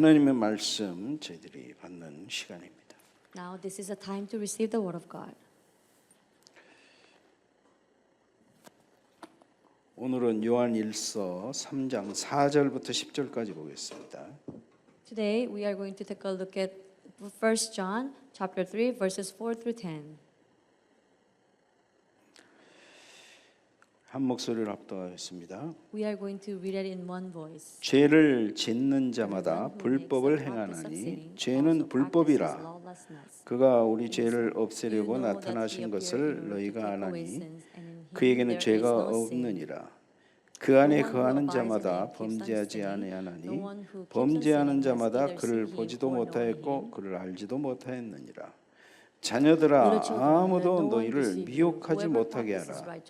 하나님의 말씀 저희들이 받는 시간입니다. Now this is a time to receive the word of God. 오늘은 요한일서 3장 4절부터 10절까지 보겠습니다. Today we are going to take a look at 1 John chapter 3 verses 4 through 10. 한 목소리를 합독하겠습니다. We are going to read it in one voice. 죄를 짓는 자마다 불법을 행하나니 죄는 불법이라. 그가 우리 죄를 없애려고 나타나신 것을 너희가 아나니 그에게는 죄가 없느니라. 그 안에 거하는 자마다 범죄하지 아니하나니 범죄하는 자마다 그를 보지도 못하였고 그를 알지도 못하였느니라. 자녀들아, 아무도 너희를 미혹하지 못하게 하라.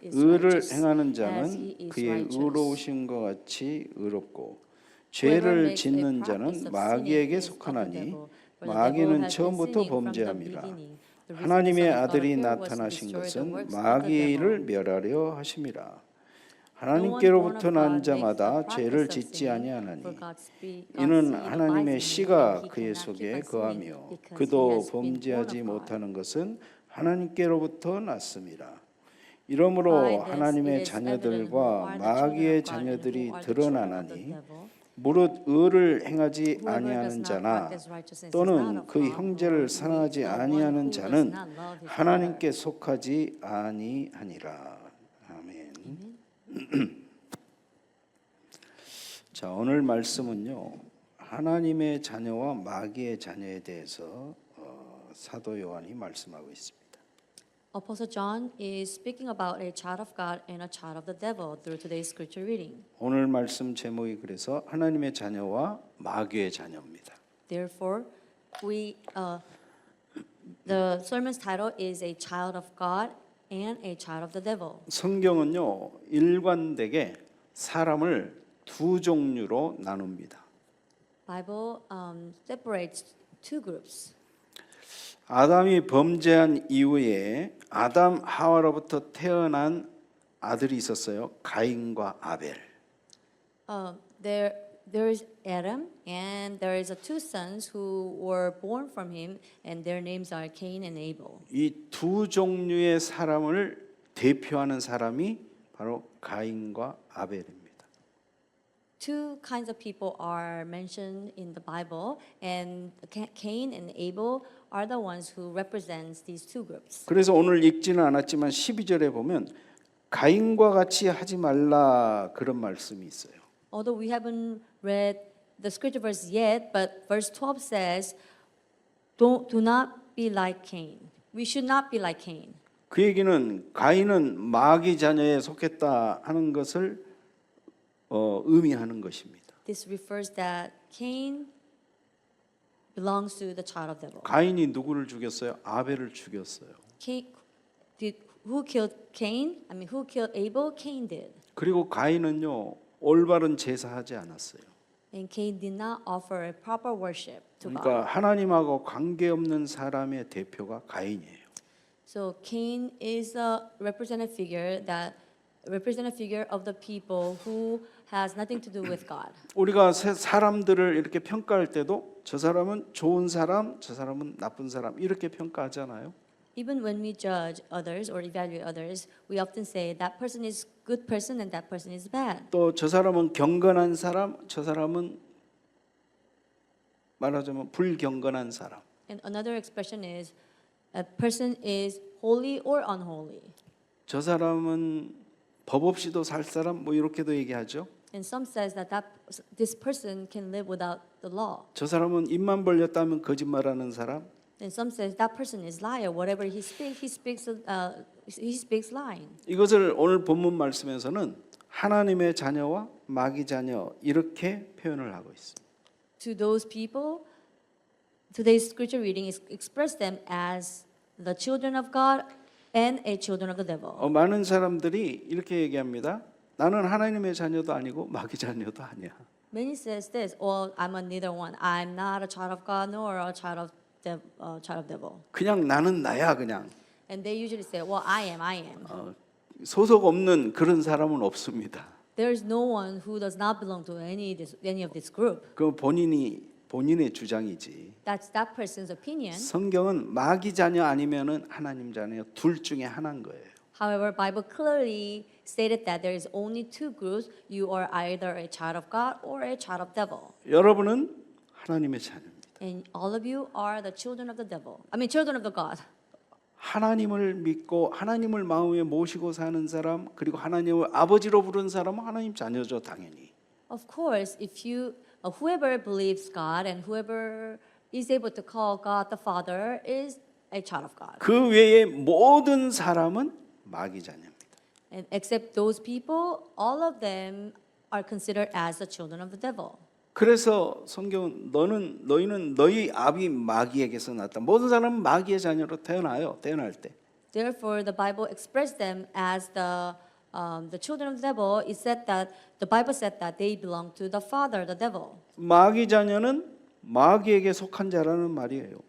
의를 행하는 자는 그의 의로우신 것 같이 의롭고 죄를 짓는 자는 마귀에게 속하나니 마귀는 처음부터 범죄함이라. 하나님의 아들이 나타나신 것은 마귀의 일을 멸하려 하심이라. 하나님께로부터 난 자마다 죄를 짓지 아니하나니 이는 하나님의 씨가 그의 속에 거하며 그도 범죄하지 못하는 것은 하나님께로부터 났습니다. 이러므로 하나님의 자녀들과 마귀의 자녀들이 드러나나니 무릇 의를 행하지 아니하는 자나 또는 그 형제를 사랑하지 아니하는 자는 하나님께 속하지 아니하니라. 자, 오늘 말씀은요, 하나님의 자녀와 마귀의 자녀에 대해서 사도 요한이 말씀하고 있습니다. Apostle John is speaking about a child of God and a child of the devil through today's scripture reading. 오늘 말씀 제목이 그래서 하나님의 자녀와 마귀의 자녀입니다. Therefore, the sermon's title is a child of God and a child of the devil. 성경은요, 일관되게 사람을 두 종류로 나눕니다. Bible separates two groups. 아담이 범죄한 이후에 아담 하와로부터 태어난 아들이 있었어요. 가인과 아벨. There is Adam and there is two sons who were born from him and their names are Cain and Abel. 이 두 종류의 사람을 대표하는 사람이 바로 가인과 아벨입니다. Two kinds of people are mentioned in the Bible and Cain and Abel are the ones who represents these two groups. 그래서 오늘 읽지는 않았지만 12절에 보면 가인과 같이 하지 말라 그런 말씀이 있어요. Although we haven't read the scripture verse yet, but verse 12 says, do not be like Cain. We should not be like Cain. 그 얘기는 가인은 마귀 자녀에 속했다 하는 것을 의미하는 것입니다. This refers that Cain belongs to the child of devil. 가인이 누구를 죽였어요? 아벨을 죽였어요. Who killed Cain? I mean, who killed Abel? Cain did. 그리고 가인은요 올바른 제사하지 않았어요. And Cain did not offer a proper worship to 그러니까 God. 하나님하고 관계없는 사람의 대표가 가인이에요. So Cain is a representative figure of the people who has nothing to do with God. 우리가 사람들을 이렇게 평가할 때도 저 사람은 좋은 사람, 저 사람은 나쁜 사람 이렇게 평가하잖아요. Even when we judge others or evaluate others, we often say that person is good person and that person is bad. 또 저 사람은 경건한 사람, 저 사람은 말하자면 불경건한 사람. And another expression is a person is holy or unholy. 저 사람은 법 없이도 살 사람 뭐 이렇게도 얘기하죠. And some says that this person can live without the law. 저 사람은 입만 벌렸다면 거짓말하는 사람. And some says that person is liar. Whatever he speaks lying. 이것을 오늘 본문 말씀에서는 하나님의 자녀와 마귀 자녀 이렇게 표현을 하고 있습니다. To those people, today's scripture reading express them as the children of God and a children of the devil. 많은 사람들이 이렇게 얘기합니다. 나는 하나님의 자녀도 아니고 마귀 자녀도 아니야. Many says this, well, I'm neither one. I'm not a child of God nor a child of devil. 그냥 나는 나야 그냥. And they usually say, well, I am. 소속 없는 그런 사람은 없습니다. There is no one who does not belong to any of this group. 그 본인의 주장이지. That's that person's opinion. 성경은 마귀 자녀 아니면은 하나님 자녀 둘 중에 하나인 거예요. However, Bible clearly stated that there is only two groups. You are either a child of God or a child of devil. 여러분은 하나님의 자녀입니다. And all of you are the children of the devil. I mean, children of the God. 하나님을 믿고 하나님을 마음에 모시고 사는 사람 그리고 하나님을 아버지로 부르는 사람은 하나님 자녀죠, 당연히. Of course, if you whoever believes God and whoever is able to call God the Father is a child of God. 그 외의 모든 사람은 마귀 자녀입니다. And except those people, all of them are considered as the children of the devil. 그래서 성경은 너희는 너희 아비 마귀에게서 났다. 모든 사람은 마귀의 자녀로 태어나요. 태어날 때. Therefore, the Bible expressed them as the children of the devil. It said that the Bible said that they belong to the father, the devil. 마귀 자녀는 마귀에게 속한 자라는 말이에요.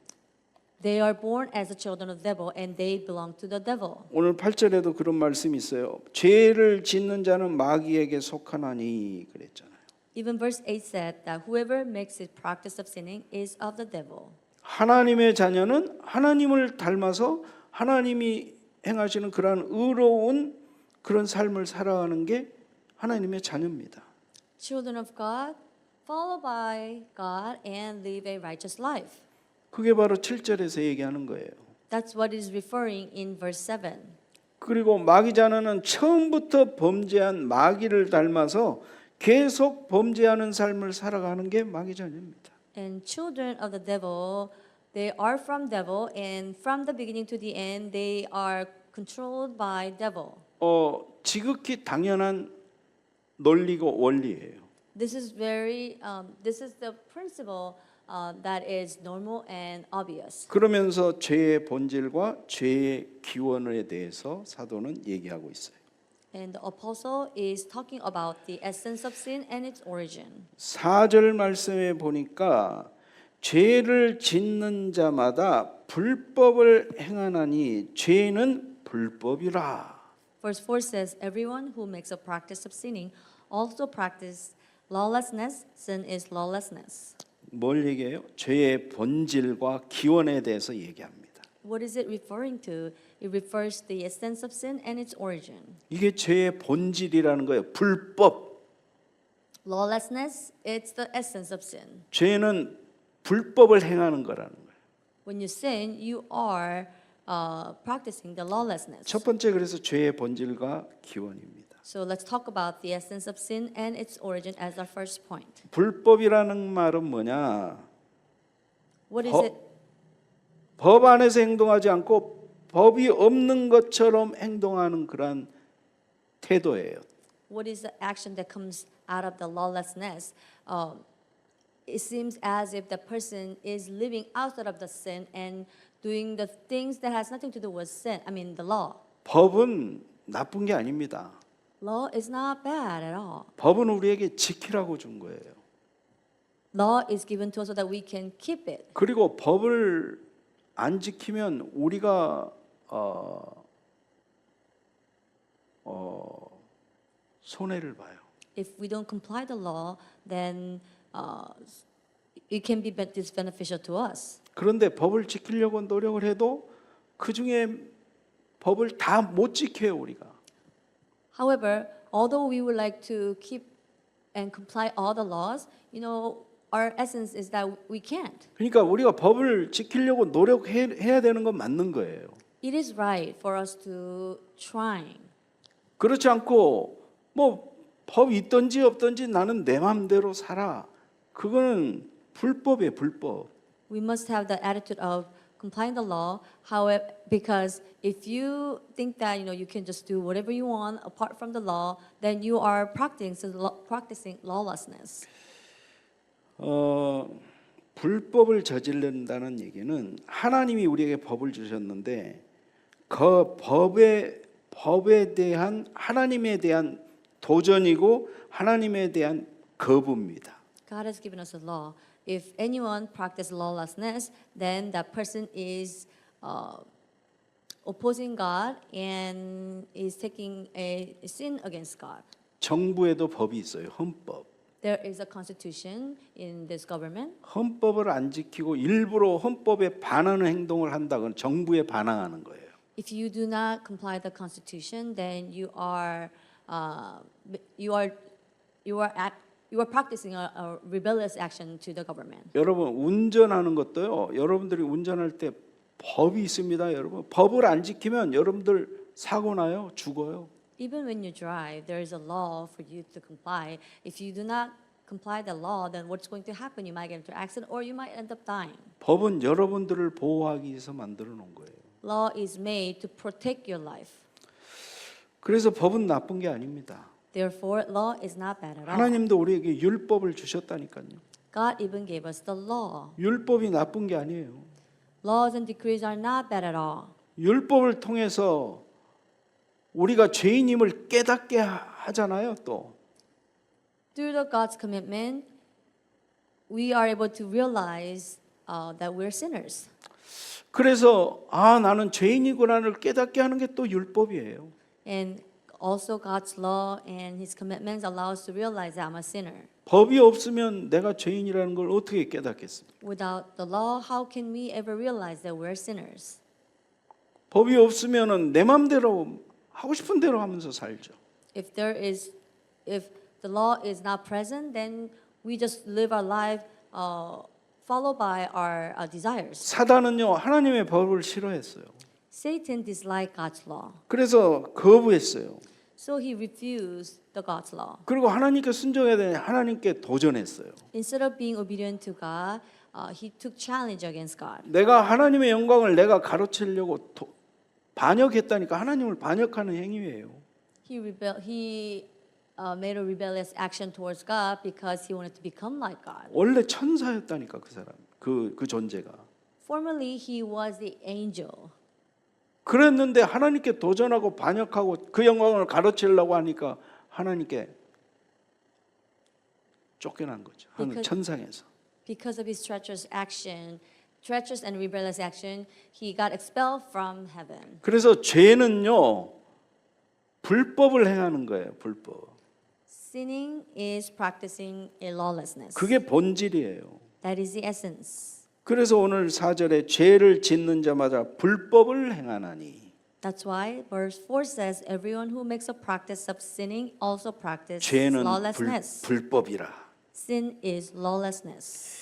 They are born as the children of the devil, and they belong to the devil. 오늘 8절에도 그런 말씀이 있어요. 죄를 짓는 자는 마귀에게 속하나니 그랬잖아요. Even verse 8 said that whoever makes a practice of sinning is of the devil. 하나님의 자녀는 하나님을 닮아서 하나님이 행하시는 그러한 의로운 그런 삶을 살아가는 게 하나님의 자녀입니다. Children of God, follow by God and live a righteous life. 그게 바로 7절에서 얘기하는 거예요. That's what is referring in verse 7. 그리고 마귀 자녀는 처음부터 범죄한 마귀를 닮아서 계속 범죄하는 삶을 살아가는 게 마귀 자녀입니다. And children of the devil, they are from devil, and from the beginning to the end, they are controlled by devil. 지극히 당연한 논리고 원리예요. This is the principle that is normal and obvious. 그러면서 죄의 본질과 죄의 기원에 대해서 사도는 얘기하고 있어요. And the apostle is talking about the essence of sin and its origin. 4절 말씀에 보니까 죄를 짓는 자마다 불법을 행하나니 죄는 불법이라. Verse 4 says, everyone who makes a practice of sinning also practice lawlessness. Sin is lawlessness. 뭘 얘기해요? 죄의 본질과 기원에 대해서 얘기합니다. What is it referring to? It refers to the essence of sin and its origin. 이게 죄의 본질이라는 거예요. 불법. Lawlessness, it's the essence of sin. 죄는 불법을 행하는 거라는 거예요. When you sin, you are practicing the lawlessness. 첫 번째 그래서 죄의 본질과 기원입니다. So let's talk about the essence of sin and its origin as our first point. 불법이라는 말은 뭐냐? What is it? 법 안에서 행동하지 않고 법이 없는 것처럼 행동하는 그런 태도예요. What is the action that comes out of the lawlessness? It seems as if the person is living outside of the sin and doing the things that has nothing to do with sin. I mean the law. 법은 나쁜 게 아닙니다. Law is not bad at all. 법은 우리에게 지키라고 준 거예요. Law is given to us so that we can keep it. 그리고 법을 안 지키면 우리가 손해를 봐요. If we don't comply the law, then it can be disbeneficial to us. 그런데 법을 지키려고 노력을 해도 그 중에 법을 다 못 지켜요 우리가. However, although we would like to keep and comply all the laws, our essence is that we can't. 그러니까 우리가 법을 지키려고 노력해야 되는 건 맞는 거예요. It is right for us to trying. 그렇지 않고 뭐 법 있든지 없든지 나는 내 마음대로 살아. 그거는 불법이에요, 불법. We must have the attitude of complying the law. However, because if you think that you can just do whatever you want apart from the law, then you are practicing lawlessness. 불법을 저지른다는 얘기는 하나님이 우리에게 법을 주셨는데 그 법에 대한 하나님에 대한 도전이고 하나님에 대한 거부입니다. God has given us a law. If anyone practices lawlessness, then that person is opposing God and is taking a sin against God. 정부에도 법이 있어요. 헌법. There is a constitution in this government. 헌법을 안 지키고 일부러 헌법에 반하는 행동을 한다건 정부에 반항하는 거예요. If you do not comply the constitution, then you are practicing a rebellious action to the government. 여러분 운전하는 것도요. 여러분들이 운전할 때 법이 있습니다. 여러분 법을 안 지키면 여러분들 사고 나요. 죽어요. Even when you drive, there is a law for you to comply. If you do not comply the law, then what's going to happen? You might get into an accident or you might end up dying. 법은 여러분들을 보호하기 위해서 만들어 놓은 거예요. Law is made to protect your life. 그래서 법은 나쁜 게 아닙니다. Therefore, law is not bad at all. 하나님도 우리에게 율법을 주셨다니까요. God even gave us the law. 율법이 나쁜 게 아니에요. Laws and decrees are not bad at all. 율법을 통해서 우리가 죄인임을 깨닫게 하잖아요. 또 Through the God's commitment, we are able to realize that we're sinners. 그래서 나는 죄인이구나를 깨닫게 하는 게 또 율법이에요. And also God's law and His commitments allow us to realize that I'm a sinner. 법이 없으면 내가 죄인이라는 걸 어떻게 깨닫겠습니까? Without the law, how can we ever realize that we're sinners? 법이 없으면은 내 맘대로 하고 싶은 대로 하면서 살죠. If the law is not present, then we just live our life followed by our desires. 사단은요 하나님의 법을 싫어했어요. Satan disliked God's law, 그래서 거부했어요. so he refused the God's law. 그리고 하나님께 순종해야 되는 하나님께 도전했어요. Instead of being obedient to God, he took challenge against God. 내가 하나님의 영광을 내가 가로채려고 반역했다니까 하나님을 반역하는 행위예요. He made a rebellious action towards God because he wanted to become like God. 원래 천사였다니까 그 사람, 그 존재가. Formerly, he was the angel. 그랬는데 하나님께 도전하고 반역하고 그 영광을 가로채려고 하니까 하나님께 쫓겨난 거죠. 하늘 천상에서. Because of his treacherous and rebellious action, he got expelled from heaven. 그래서 죄는요 불법을 행하는 거예요. 불법. Sinning is practicing a lawlessness. 그게 본질이에요. That is the essence. 그래서 오늘 4절에 죄를 짓는 자마다 불법을 행하나니. That's why verse 4 says, everyone who makes a practice of sinning also practices 죄는 lawlessness. 불법이라. Sin is lawlessness.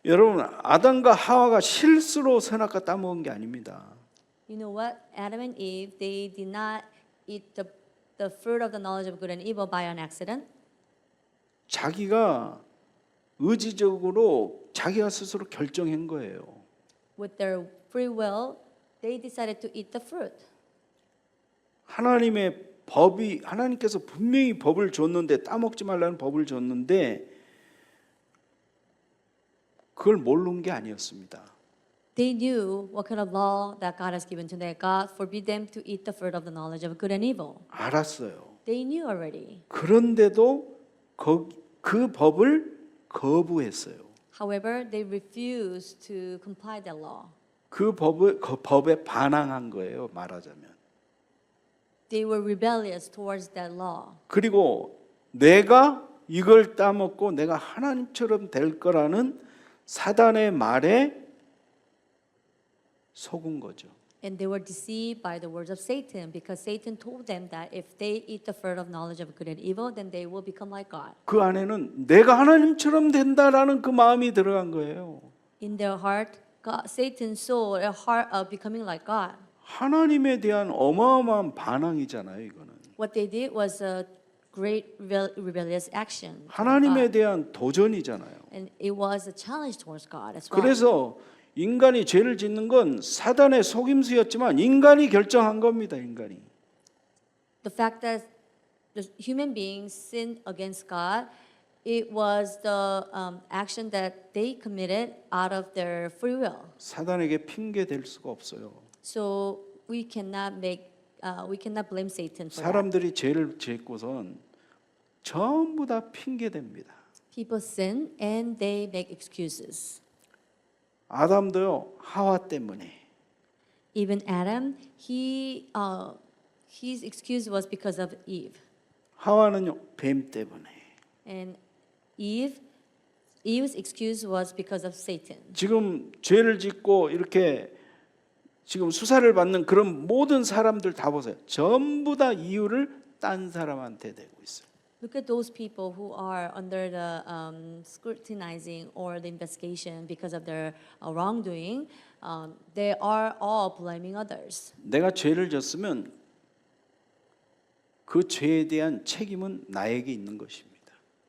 여러분 아담과 하와가 실수로 선악과 따먹은 게 아닙니다. You know what? Adam and Eve, they did not eat the fruit of the knowledge of good and evil by an accident. 자기가 의지적으로 자기가 스스로 결정한 거예요. With their free will, they decided to eat the fruit. 하나님께서 분명히 법을 줬는데 따먹지 말라는 법을 줬는데 그걸 모르는 게 아니었습니다. They knew what kind of law that God has given to them. God forbid them to eat the fruit of the knowledge of good and evil. 알았어요. They knew already. 그런데도 그 법을 거부했어요. However, they refused to comply that law. 그 법에 반항한 거예요. 말하자면. They were rebellious towards that law. 그리고 내가 이걸 따먹고 내가 하나님처럼 될 거라는 사단의 말에 속은 거죠. And they were deceived by the words of Satan because Satan told them that if they eat the fruit of knowledge of good and evil, then they will become like God. 그 안에는 내가 하나님처럼 된다라는 그 마음이 들어간 거예요. In their heart, Satan saw a heart of becoming like God. 하나님에 대한 어마어마한 반항이잖아요, 이거는. What they did was a great rebellious action. 하나님에 대한 도전이잖아요. And it was a challenge towards God as well. 그래서 인간이 죄를 짓는 건 사단의 속임수였지만 인간이 결정한 겁니다, 인간이. The fact that the human beings sinned against God, it was the action that they committed out of their free will. 사단에게 핑계 댈 수가 없어요. So we cannot blame Satan for that. 사람들이 죄를 짓고선 전부 다 핑계 댑니다. People sin and they make excuses. 아담도요, 하와 때문에. Even Adam, his excuse was because of Eve. 하와는요 뱀 때문에. And Eve's excuse was because of Satan. 지금 죄를 짓고 이렇게 지금 수사를 받는 그런 모든 사람들 다 보세요. 전부 다 이유를 딴 사람한테 대고 있어요. Look at those people who are under the scrutinizing or the investigation because of their wrongdoing. They are all blaming others. 내가 죄를 졌으면 그 죄에 대한 책임은 나에게 있는 것입니다.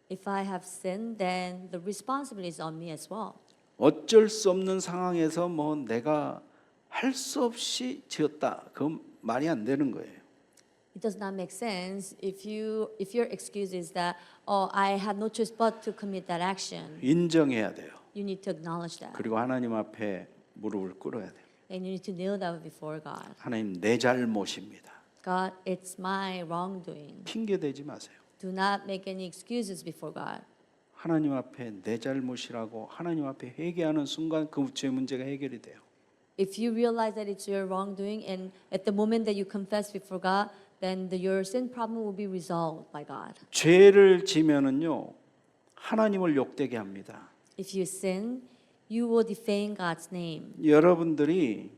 If I have sinned, then the responsibility is on me as well. 어쩔 수 없는 상황에서 뭐 내가 할 수 없이 지었다. 그건 말이 안 되는 거예요. It does not make sense if your excuse is that I had no choice but to commit that action. 인정해야 돼요. You need to acknowledge that. 그리고 하나님 앞에 무릎을 꿇어야 돼요. And you need to kneel down before God. 하나님 내 잘못입니다. God, it's my wrongdoing. 핑계 대지 마세요. Do not make any excuses before God. 하나님 앞에 내 잘못이라고 하나님 앞에 회개하는 순간 그 죄 문제가 해결이 돼요. If you realize that it's your wrongdoing and at the moment that you confess before God, then your sin problem will be resolved by God. 죄를 지면은요 하나님을 욕되게 합니다. If you sin, you will defame God's name. 여러분들이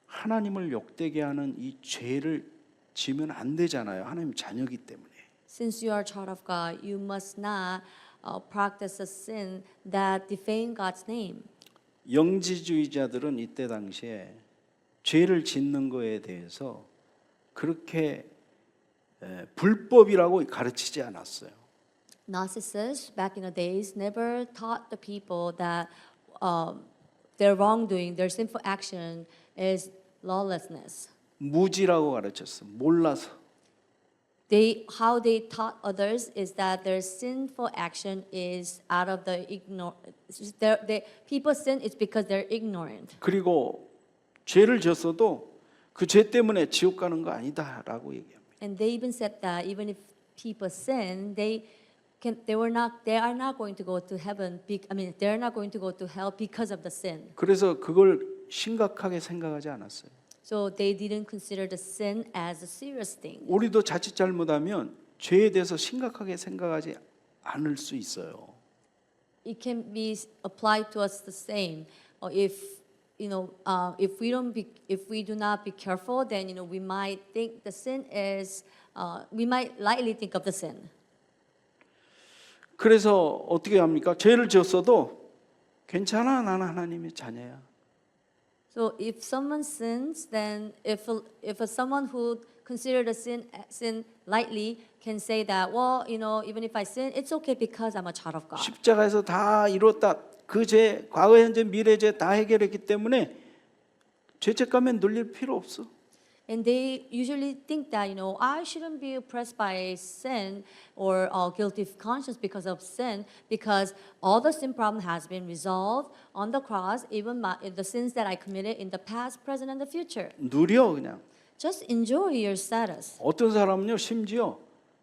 하나님을 욕되게 하는 이 죄를 지면 안 되잖아요. 하나님 자녀이기 때문에. Since you are a child of God, you must not practice a sin that defame God's name. 영지주의자들은 이때 당시에 죄를 짓는 거에 대해서 그렇게 불법이라고 가르치지 않았어요. Narcissists back in the days never taught the people that their wrongdoing, their sinful action is lawlessness. 무지라고 가르쳤어. 몰라서. How they taught others is that their sinful action is out of the people sin is because they're ignorant. 그리고 죄를 졌어도 그 죄 때문에 지옥 가는 거 아니다라고 얘기합니다. And they even said that even if people sin, they are not going to go to heaven. They are not going to go to hell because of the sin. 그래서 그걸 심각하게 생각하지 않았어요. So they didn't consider the sin as a serious thing. 우리도 자칫 잘못하면 죄에 대해서 심각하게 생각하지 않을 수 있어요. It can be applied to us the same. If we do not be careful, then we might think the sin is. We might lightly think of the sin. 그래서 어떻게 합니까? 죄를 지었어도 괜찮아, 나는 하나님의 자녀야. So if someone sins, then if someone who considered the sin lightly can say that, well, even if I sin, it's okay because I'm a child of God. 십자가에서 다 이뤘다. 그 죄, 과거, 현재, 미래 죄 다 해결했기 때문에 죄책감에 눌릴 필요 없어. And they usually think that, I shouldn't be oppressed by sin or guilty conscience because of sin, because all the sin problem has been resolved on the cross, even the sins that I committed in the past, present, and the future. 누려 그냥. Just enjoy your status. 어떤 사람은요 심지어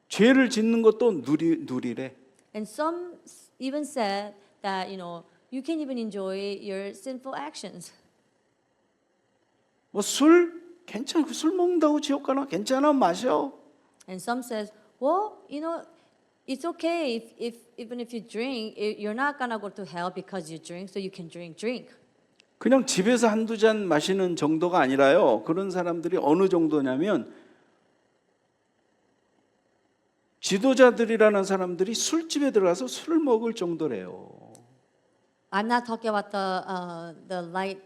죄를 짓는 것도 누리래. And some even said that, you can even enjoy your sinful actions. 뭐 술 괜찮아, 술 먹는다고 지옥 가나? 괜찮아, 마셔. And some says, well, it's okay even if you drink, you're not gonna go to hell because you drink, so you can drink. 그냥 집에서 한두 잔 마시는 정도가 아니라요. 그런 사람들이 어느 정도냐면 지도자들이라는 사람들이 술집에 들어가서 술을 먹을 정도래요. I'm not talking about the light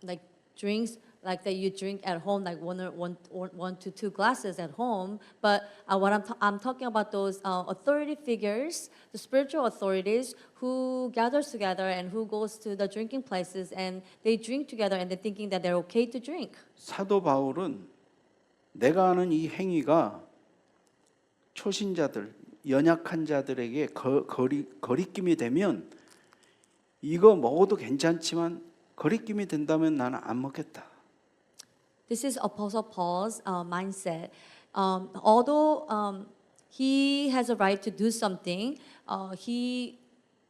like drinks like that you drink at home, like one to two glasses at home. But what I'm talking about those authority figures, the spiritual authorities who gathers together and who goes to the drinking places and they drink together and they're thinking that they're okay to drink. 사도 바울은 내가 하는 이 행위가 초신자들, 연약한 자들에게 거리낌이 되면 이거 먹어도 괜찮지만 거리낌이 된다면 나는 안 먹겠다. This is Apostle Paul's mindset. Although he has a right to do something, he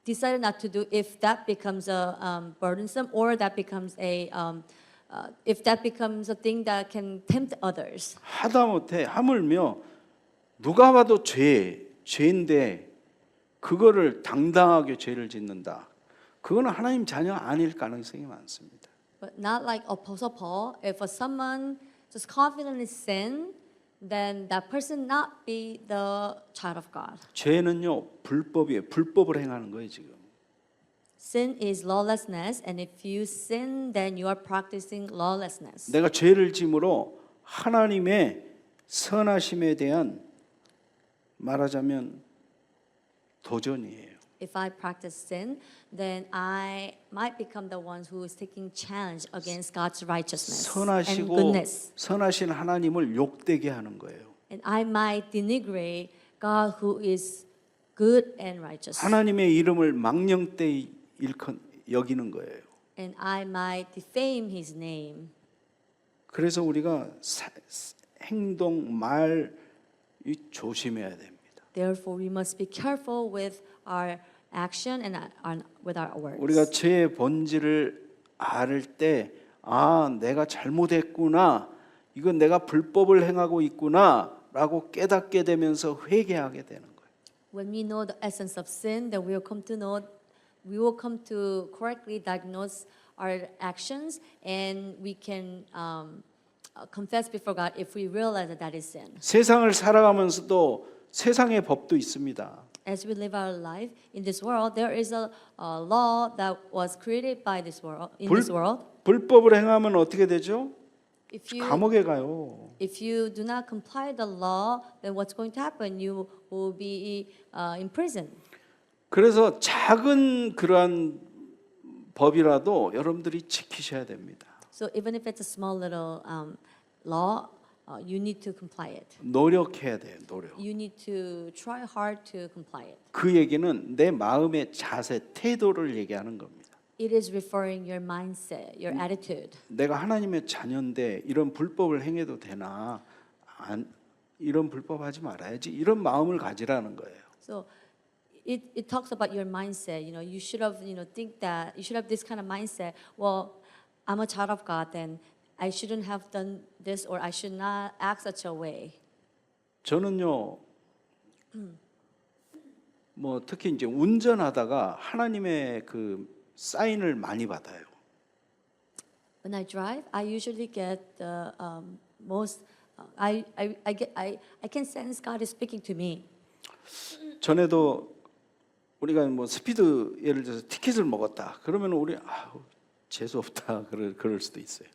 decided not to do if that becomes a burdensome or that becomes if that becomes a thing that can tempt others. 하다못해 하물며 누가 봐도 죄인데 그거를 당당하게 죄를 짓는다. 그거는 하나님 자녀 아닐 가능성이 많습니다. But not like Apostle Paul. If someone just confidently sin, then that person not be the child of God. 죄는요 불법이에요. 불법을 행하는 거예요 지금. Sin is lawlessness, and if you sin, then you are practicing lawlessness. 내가 죄를 짐으로 하나님의 선하심에 대한 말하자면 도전이에요. If I practice sin, then I might become the one who is taking challenge against God's righteousness and 선하시고 goodness. 선하신 하나님을 욕되게 하는 거예요. And I might denigrate God who is good and righteous. 하나님의 이름을 망령되이 여기는 거예요. And I might defame his name. 그래서 우리가 행동, 말 조심해야 됩니다. Therefore, we must be careful with our action and with our words. 우리가 죄의 본질을 알 때, 아, 내가 잘못했구나. 이건 내가 불법을 행하고 있구나라고 깨닫게 되면서 회개하게 되는 거예요. When we know the essence of sin, then we will come to correctly diagnose our actions, and we can confess before God if we realize that that is sin. 세상을 살아가면서도 세상의 법도 있습니다. As we live our life in this world, there is a law that was created by this world. This world, 불법을 행하면 어떻게 되죠? if you 감옥에 가요. do not comply the law, then what's going to happen? You will be in prison. 그래서 작은 그러한 법이라도 여러분들이 지키셔야 됩니다. So even if it's a small little law, you need to comply it. 노력해야 돼요. 노력. You need to try hard to comply it. 그 얘기는 내 마음의 자세, 태도를 얘기하는 겁니다. It is referring your mindset, your attitude. 내가 하나님의 자녀인데 이런 불법을 행해도 되나? 이런 불법 하지 말아야지. 이런 마음을 가지라는 거예요. So it talks about your mindset. You should have think that you should have this kind of mindset. Well, I'm a child of God, then I shouldn't have done this, or I should not act such a way. 저는요, 뭐 특히 이제 운전하다가 하나님의 그 사인을 많이 받아요. When I drive, I usually get the most. I can sense God is speaking to me. 전에도 우리가 뭐 스피드 예를 들어서 티켓을 먹었다. 그러면 우리 재수 없다 그럴 수도 있어요.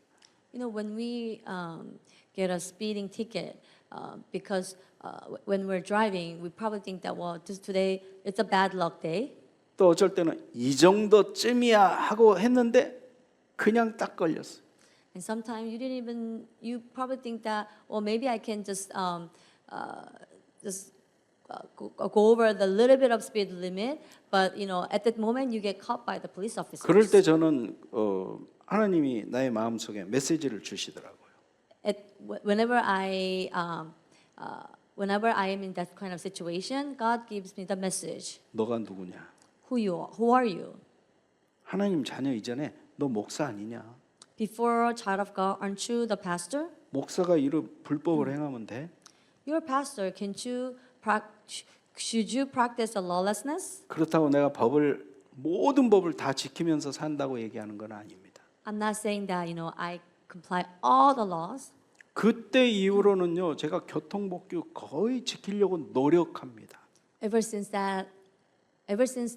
When we get a speeding ticket, because when we're driving, we probably think that today it's a bad luck day. 또 어쩔 때는 이 정도쯤이야 하고 했는데 그냥 딱 걸렸어. And sometimes you probably think that, maybe I can just go over the little bit of speed limit, but at that moment you get caught by the police officers. 그럴 때 저는 하나님이 나의 마음속에 메시지를 주시더라고요. Whenever I am in that kind of situation, God gives me the message. 너가 누구냐? Who are you? 하나님 자녀 이전에 너 목사 아니냐? Before a child of God, aren't you the pastor? 목사가 이런 불법을 행하면 돼? You're a pastor. Should you practice a lawlessness? 그렇다고 내가 모든 법을 다 지키면서 산다고 얘기하는 건 아닙니다. I'm not saying that I comply all the laws. 그때 이후로는요, 제가 교통법규 거의 지키려고 노력합니다. Ever since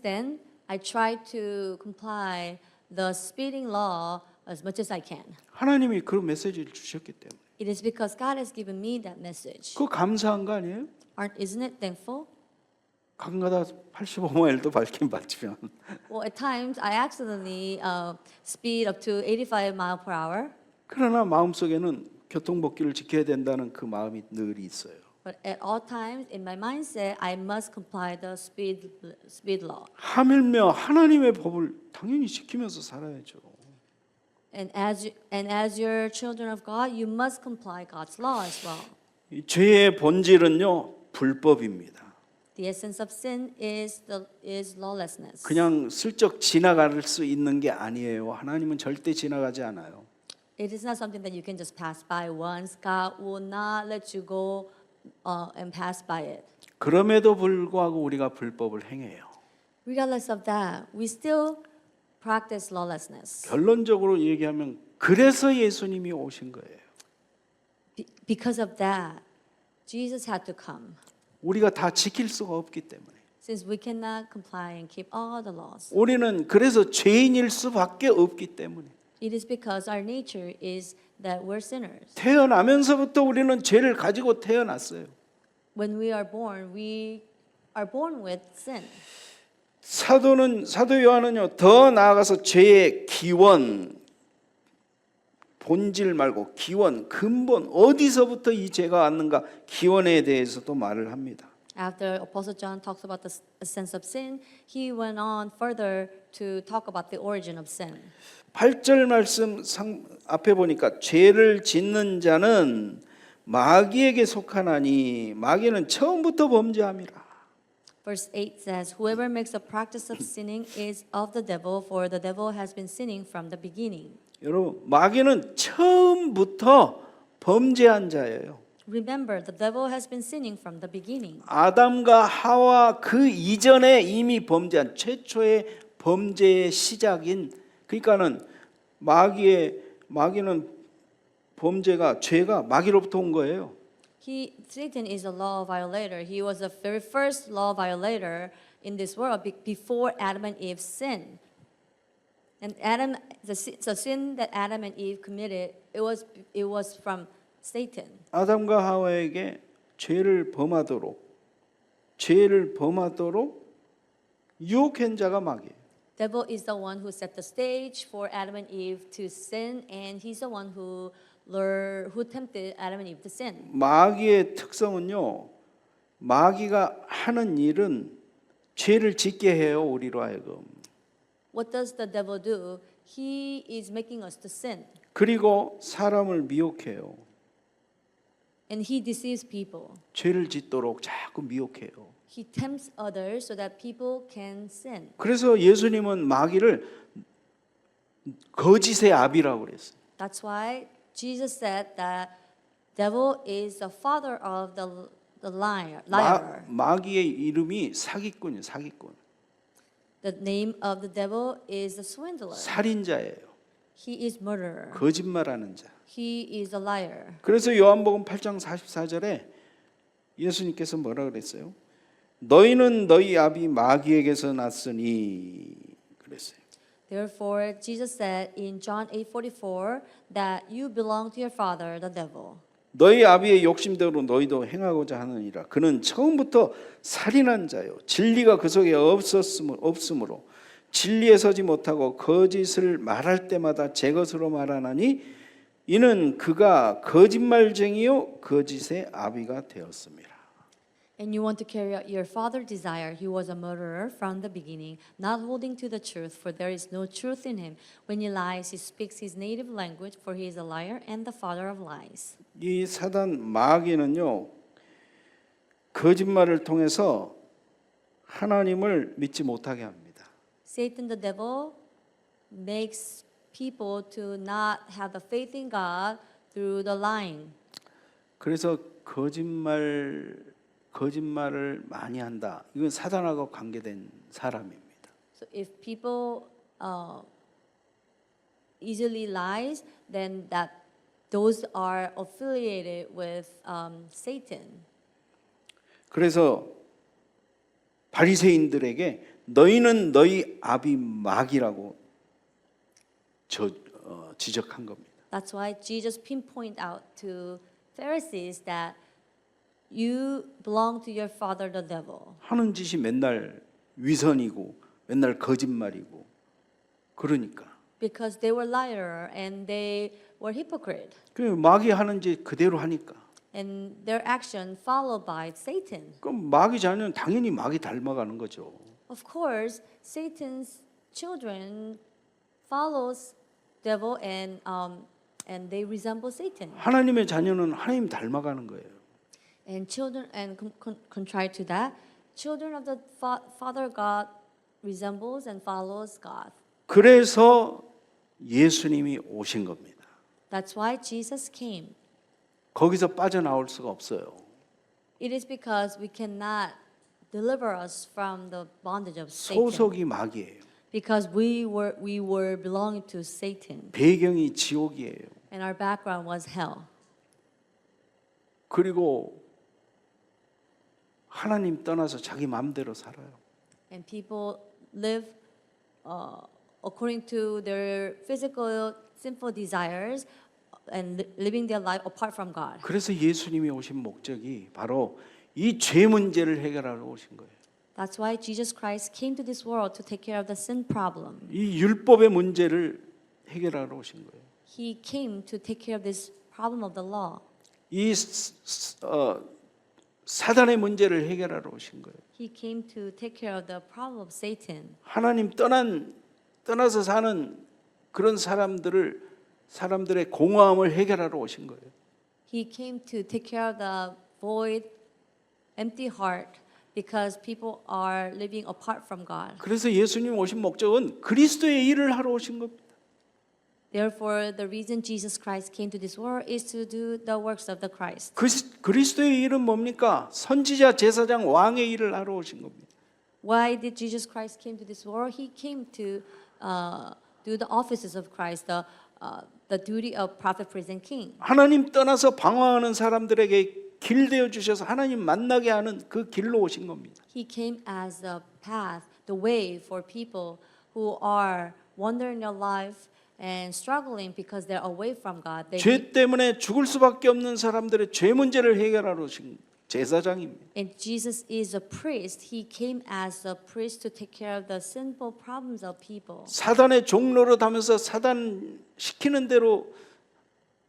then, I try to comply the speeding law as much as I can. 하나님이 그런 메시지를 주셨기 때문에. It is because God has given me that message. 그거 감사한 거 아니에요? Isn't it thankful? 가끔가다 85마일도 밝힌 받지만 Well, at times I accidentally speed up to 85 miles per hour. 그러나 마음속에는 교통법규를 지켜야 된다는 그 마음이 늘 있어요. But at all times in my mindset, I must comply the speed law. 하물며 하나님의 법을 당연히 지키면서 살아야죠. And as your children of God, you must comply God's law as well. 이 죄의 본질은요 불법입니다. The essence of sin is lawlessness. 그냥 슬쩍 지나갈 수 있는 게 아니에요. 하나님은 절대 지나가지 않아요. It is not something that you can just pass by once. God will not let you go and pass by it. 그럼에도 불구하고 우리가 불법을 행해요. Regardless of that, we still practice lawlessness. 결론적으로 얘기하면 그래서 예수님이 오신 거예요. Because of that, Jesus had to come. 우리가 다 지킬 수가 없기 때문에. Since we cannot comply and keep all the laws. 우리는 그래서 죄인일 수밖에 없기 때문에. It is because our nature is that we're sinners. 태어나면서부터 우리는 죄를 가지고 태어났어요. When we are born with sin. 사도 요한은요 더 나아가서 죄의 기원, 본질 말고 기원, 근본 어디서부터 이 죄가 왔는가 기원에 대해서도 말을 합니다. After Apostle John talks about the sense of sin, he went on further to talk about the origin of sin. 8절 말씀 앞에 보니까 죄를 짓는 자는 마귀에게 속하나니 마귀는 처음부터 범죄함이라. Verse 8 says, Whoever makes a practice of sinning is of the devil, for the devil has been sinning from the beginning. 여러분, 마귀는 처음부터 범죄한 자예요. Remember, the devil has been sinning from the beginning. 아담과 하와 그 이전에 이미 범죄한 최초의 범죄의 시작인 그러니까는 마귀는 범죄가 죄가 마귀로부터 온 거예요. Satan is a law violator. He was the very first law violator in this world before Adam and Eve sinned. And the sin that Adam and Eve committed, it was from Satan. 아담과 하와에게 죄를 범하도록 유혹한 자가 마귀예요. Devil is the one who set the stage for Adam and Eve to sin, and he's the one who tempted Adam and Eve to sin. 마귀의 특성은요. 마귀가 하는 일은 죄를 짓게 해요. 우리로 하여금. What does the devil do? He is making us to sin. 그리고 사람을 미혹해요. And he deceives people. 죄를 짓도록 자꾸 미혹해요. He tempts others so that people can sin. 그래서 예수님은 마귀를 거짓의 아비라고 그랬어요. That's why Jesus said that devil is the father of the liar. 마귀의 이름이 사기꾼이에요. 사기꾼. The name of the devil is the swindler. 살인자예요. He is murderer. 거짓말하는 자. He is a liar. 그래서 요한복음 8장 44절에 예수님께서 뭐라 그랬어요? 너희는 너희 아비 마귀에게서 났으니 그랬어요. Therefore, Jesus said in John 8:44 that you belong to your father, the devil. 너희 아비의 욕심대로 너희도 행하고자 하느니라. 그는 처음부터 살인한 자요. 진리가 그 속에 없으므로 진리에 서지 못하고 거짓을 말할 때마다 제 것으로 말하나니 이는 그가 거짓말쟁이요 거짓의 아비가 되었습니다. And you want to carry out your father's desire. He was a murderer from the beginning, not holding to the truth, for there is no truth in him. When he lies, he speaks his native language, for he is a liar and the father of lies. 이 사단 마귀는요. 거짓말을 통해서 하나님을 믿지 못하게 합니다. Satan the devil makes people to not have the faith in God through the lying. 그래서 거짓말을 많이 한다. 이건 사단하고 관계된 사람입니다. So if people easily lies, then those are affiliated with Satan. 그래서 바리새인들에게 너희는 너희 아비 마귀라고 지적한 겁니다. That's why Jesus pinpoint out to Pharisees that you belong to your father, the devil. 하는 짓이 맨날 위선이고 맨날 거짓말이고 그러니까. Because they were liar and they were hypocrite. 그 마귀 하는 짓 그대로 하니까. And their action followed by Satan. 그럼 마귀 자녀는 당연히 마귀 닮아가는 거죠. Of course, Satan's children follows devil and they resemble Satan. 하나님의 자녀는 하나님 닮아가는 거예요. And children, and contrary to that, children of the Father God resembles and follows God. 그래서 예수님이 오신 겁니다. That's why Jesus came. 거기서 빠져나올 수가 없어요. It is because we cannot deliver us from the bondage of Satan. 소속이 마귀예요. Because we were belonging to Satan, 배경이 지옥이에요. and our background was hell. 그리고 하나님 떠나서 자기 마음대로 살아요. And people live according to their physical sinful desires and living their life apart from God. 그래서 예수님이 오신 목적이 바로 이 죄 문제를 해결하러 오신 거예요. That's why Jesus Christ came to this world to take care of the sin problem. 이 율법의 문제를 해결하러 오신 거예요. He came to take care of this problem of the law. 이 사단의 문제를 해결하러 오신 거예요. He came to take care of the problem of Satan. 하나님 떠나서 사는 그런 사람들의 공허함을 해결하러 오신 거예요. He came to take care of the void, empty heart, because people are living apart from God. 그래서 예수님 오신 목적은 그리스도의 일을 하러 오신 겁니다. Therefore, the reason Jesus Christ came to this world is to do the works of the Christ. 그리스도의 일은 뭡니까? 선지자, 제사장, 왕의 일을 하러 오신 겁니다. Why did Jesus Christ came to this world? He came to do the offices of Christ, the duty of prophet, priest, and king. 하나님 떠나서 방황하는 사람들에게 길 되어 주셔서 하나님 만나게 하는 그 길로 오신 겁니다. He came as the path, the way for people who are wandering their life and struggling because they're away from God. 죄 때문에 죽을 수밖에 없는 사람들의 죄 문제를 해결하러 오신 제사장입니다. And Jesus is a priest. He came as a priest to take care of the sinful problems of people. 사단의 종로로 다면서 사단 시키는 대로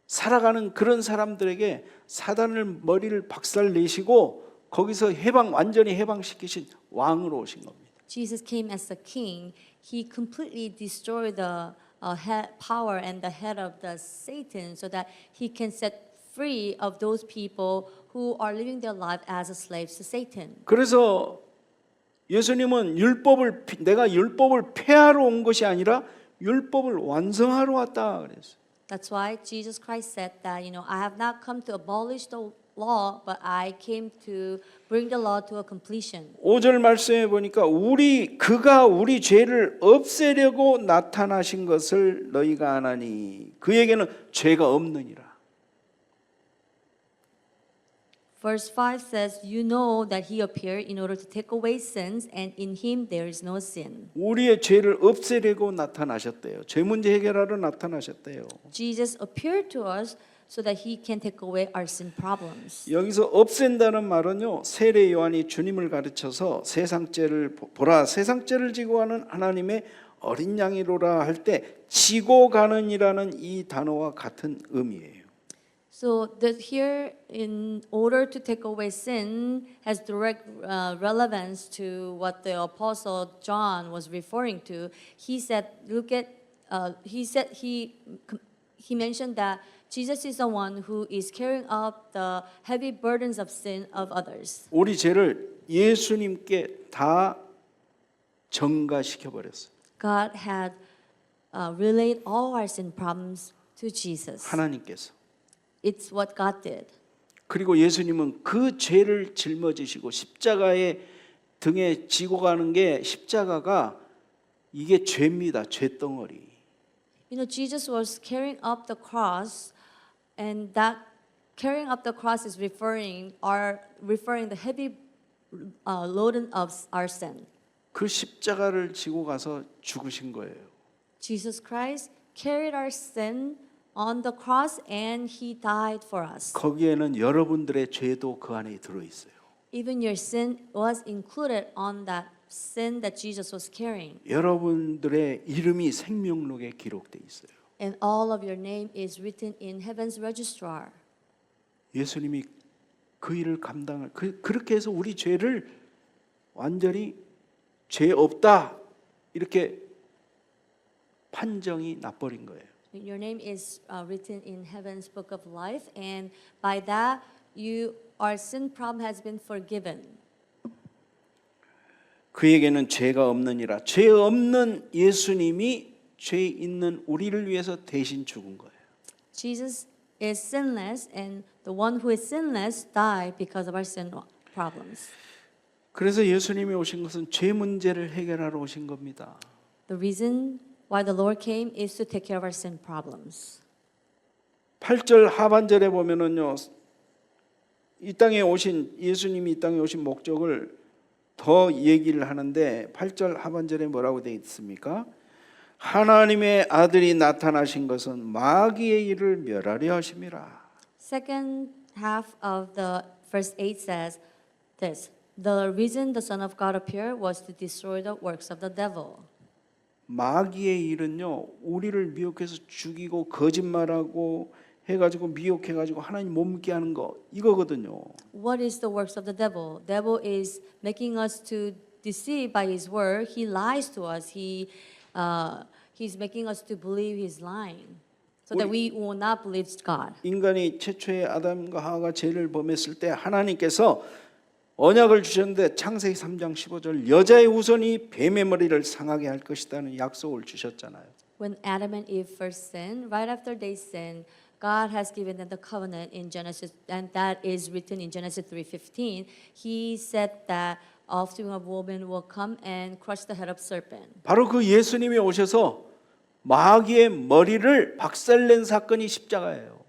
살아가는 그런 사람들에게 사단을 머리를 박살 내시고 거기서 완전히 해방시키신 왕으로 오신 겁니다. Jesus came as a king. He completely destroyed the power and the head of the Satan so that he can set free of those people who are living their life as slaves to Satan. 그래서 예수님은 내가 율법을 폐하러 온 것이 아니라 율법을 완성하러 왔다 그랬어요. That's why Jesus Christ said that, I have not come to abolish the law, but I came to bring the law to a completion. 5절 말씀에 보니까 그가 우리 죄를 없애려고 나타나신 것을 너희가 아나니 그에게는 죄가 없느니라. Verse 5 says, you know that he appeared in order to take away sins, and in him there is no sin. 우리의 죄를 없애려고 나타나셨대요. 죄 문제 해결하러 나타나셨대요. Jesus appeared to us so that he can take away our sin problems. 여기서 없앤다는 말은요. 세례 요한이 주님을 가르쳐서 세상 죄를 보라 세상 죄를 지고 가는 하나님의 어린 양이로라 할 때 지고 가는이라는 이 단어와 같은 의미예요. So that here, in order to take away sin, has direct relevance to what the Apostle John was referring to. He said, he mentioned that Jesus is the one who is carrying up the heavy burdens of sin of others. 우리 죄를 예수님께 다 전가시켜 버렸어요. God had relayed all our sin problems to Jesus. 하나님께서. It's what God did. 그리고 예수님은 그 죄를 짊어지시고 십자가의 등에 지고 가는 게 십자가가 이게 죄입니다. 죄덩어리. Jesus was carrying up the cross, and that carrying up the cross is referring the heavy load of our sin. 그 십자가를 지고 가서 죽으신 거예요. Jesus Christ carried our sin on the cross, and he died for us. 거기에는 여러분들의 죄도 그 안에 들어 있어요. Even your sin was included on that sin that Jesus was carrying. 여러분들의 이름이 생명록에 기록돼 있어요. And all of your name is written in heaven's registrar. 예수님이 그 일을 그렇게 해서 우리 죄를 완전히 죄 없다 이렇게 판정이 나버린 거예요. Your name is written in heaven's book of life, and by that, our sin problem has been forgiven. 그에게는 죄가 없느니라. 죄 없는 예수님이 죄 있는 우리를 위해서 대신 죽은 거예요. Jesus is sinless, and The one who is sinless died because of our sin problems. 그래서 예수님이 오신 것은 죄 문제를 해결하러 오신 겁니다. The reason why the Lord came is to take care of our sin problems. 8절 하반절에 보면은요. 이 땅에 오신 예수님이 이 땅에 오신 목적을 더 얘기를 하는데 8절 하반절에 뭐라고 되어 있습니까? 하나님의 아들이 나타나신 것은 마귀의 일을 멸하려 하심이라. Second half of the verse 8 says this. The reason the Son of God appeared was to destroy the works of the devil. 마귀의 일은요. 우리를 미혹해서 죽이고 거짓말하고 해가지고 미혹해가지고 하나님 못 믿게 하는 거 이거거든요. What is the works of the devil? Devil is making us to deceive by his word. He lies to us. He's making us to believe he's lying, so that we will not believe God. 인간이 최초의 아담과 하와가 죄를 범했을 때 하나님께서 언약을 주셨는데 창세기 3장 15절 여자의 후손이 뱀의 머리를 상하게 할 것이라는 약속을 주셨잖아요. When Adam and Eve first sinned, right after they sinned, God has given them the covenant in Genesis, and that is written in Genesis 3:15. He said that offspring of woman will come and crush the head of serpent. 바로 그 예수님이 오셔서 마귀의 머리를 박살낸 사건이 십자가예요.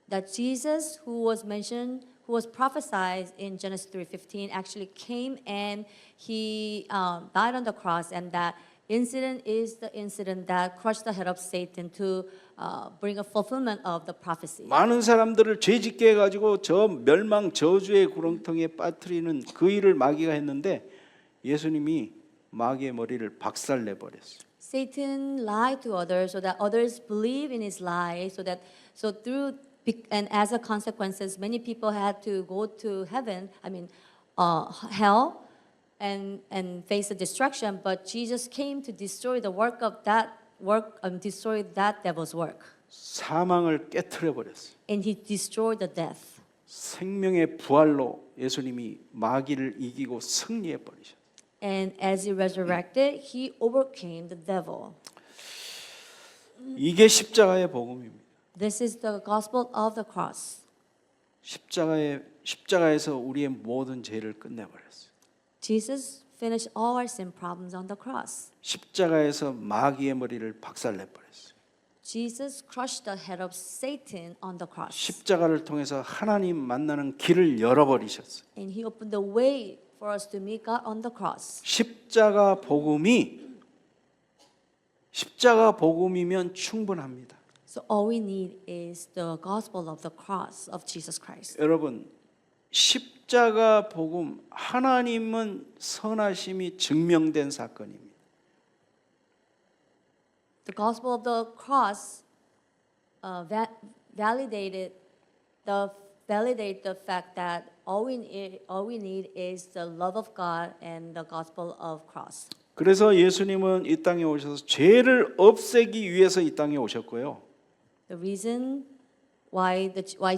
That Jesus, who was mentioned, who was prophesied in Genesis 3:15, actually came and he died on the cross, and that incident is the incident that crushed the head of Satan to bring a fulfillment of the prophecy. 많은 사람들을 죄짓게 해가지고 저 멸망 저주의 구렁텅이에 빠뜨리는 그 일을 마귀가 했는데 예수님이 마귀의 머리를 박살내 버렸어요. Satan lied to others so that others believe in his lie, so through and as a consequences, many people had to go to heaven. Hell. And face the destruction, but Jesus came to destroy the work of that destroy that devil's work. 사망을 깨트려 버렸어요. And he destroyed the death. 생명의 부활로 예수님이 마귀를 이기고 승리해 버리셨어요. And as he resurrected, he overcame the devil. 이게 십자가의 복음입니다. This is the gospel of the cross. 십자가에서 우리의 모든 죄를 끝내 버렸어요. Jesus finished all our sin problems on the cross. 십자가에서 마귀의 머리를 박살내 버렸어요. Jesus crushed the head of Satan on the cross. 십자가를 통해서 하나님 만나는 길을 열어 버리셨어요. And he opened the way for us to meet God on the cross. 십자가 복음이면 충분합니다. So all we need is the gospel of the cross of Jesus Christ. 여러분, 십자가 복음 하나님은 선하심이 증명된 사건입니다. The gospel of the cross validate the fact that all we need is the love of God and the gospel of cross. 그래서 예수님은 이 땅에 오셔서 죄를 없애기 위해서 이 땅에 오셨고요. The reason why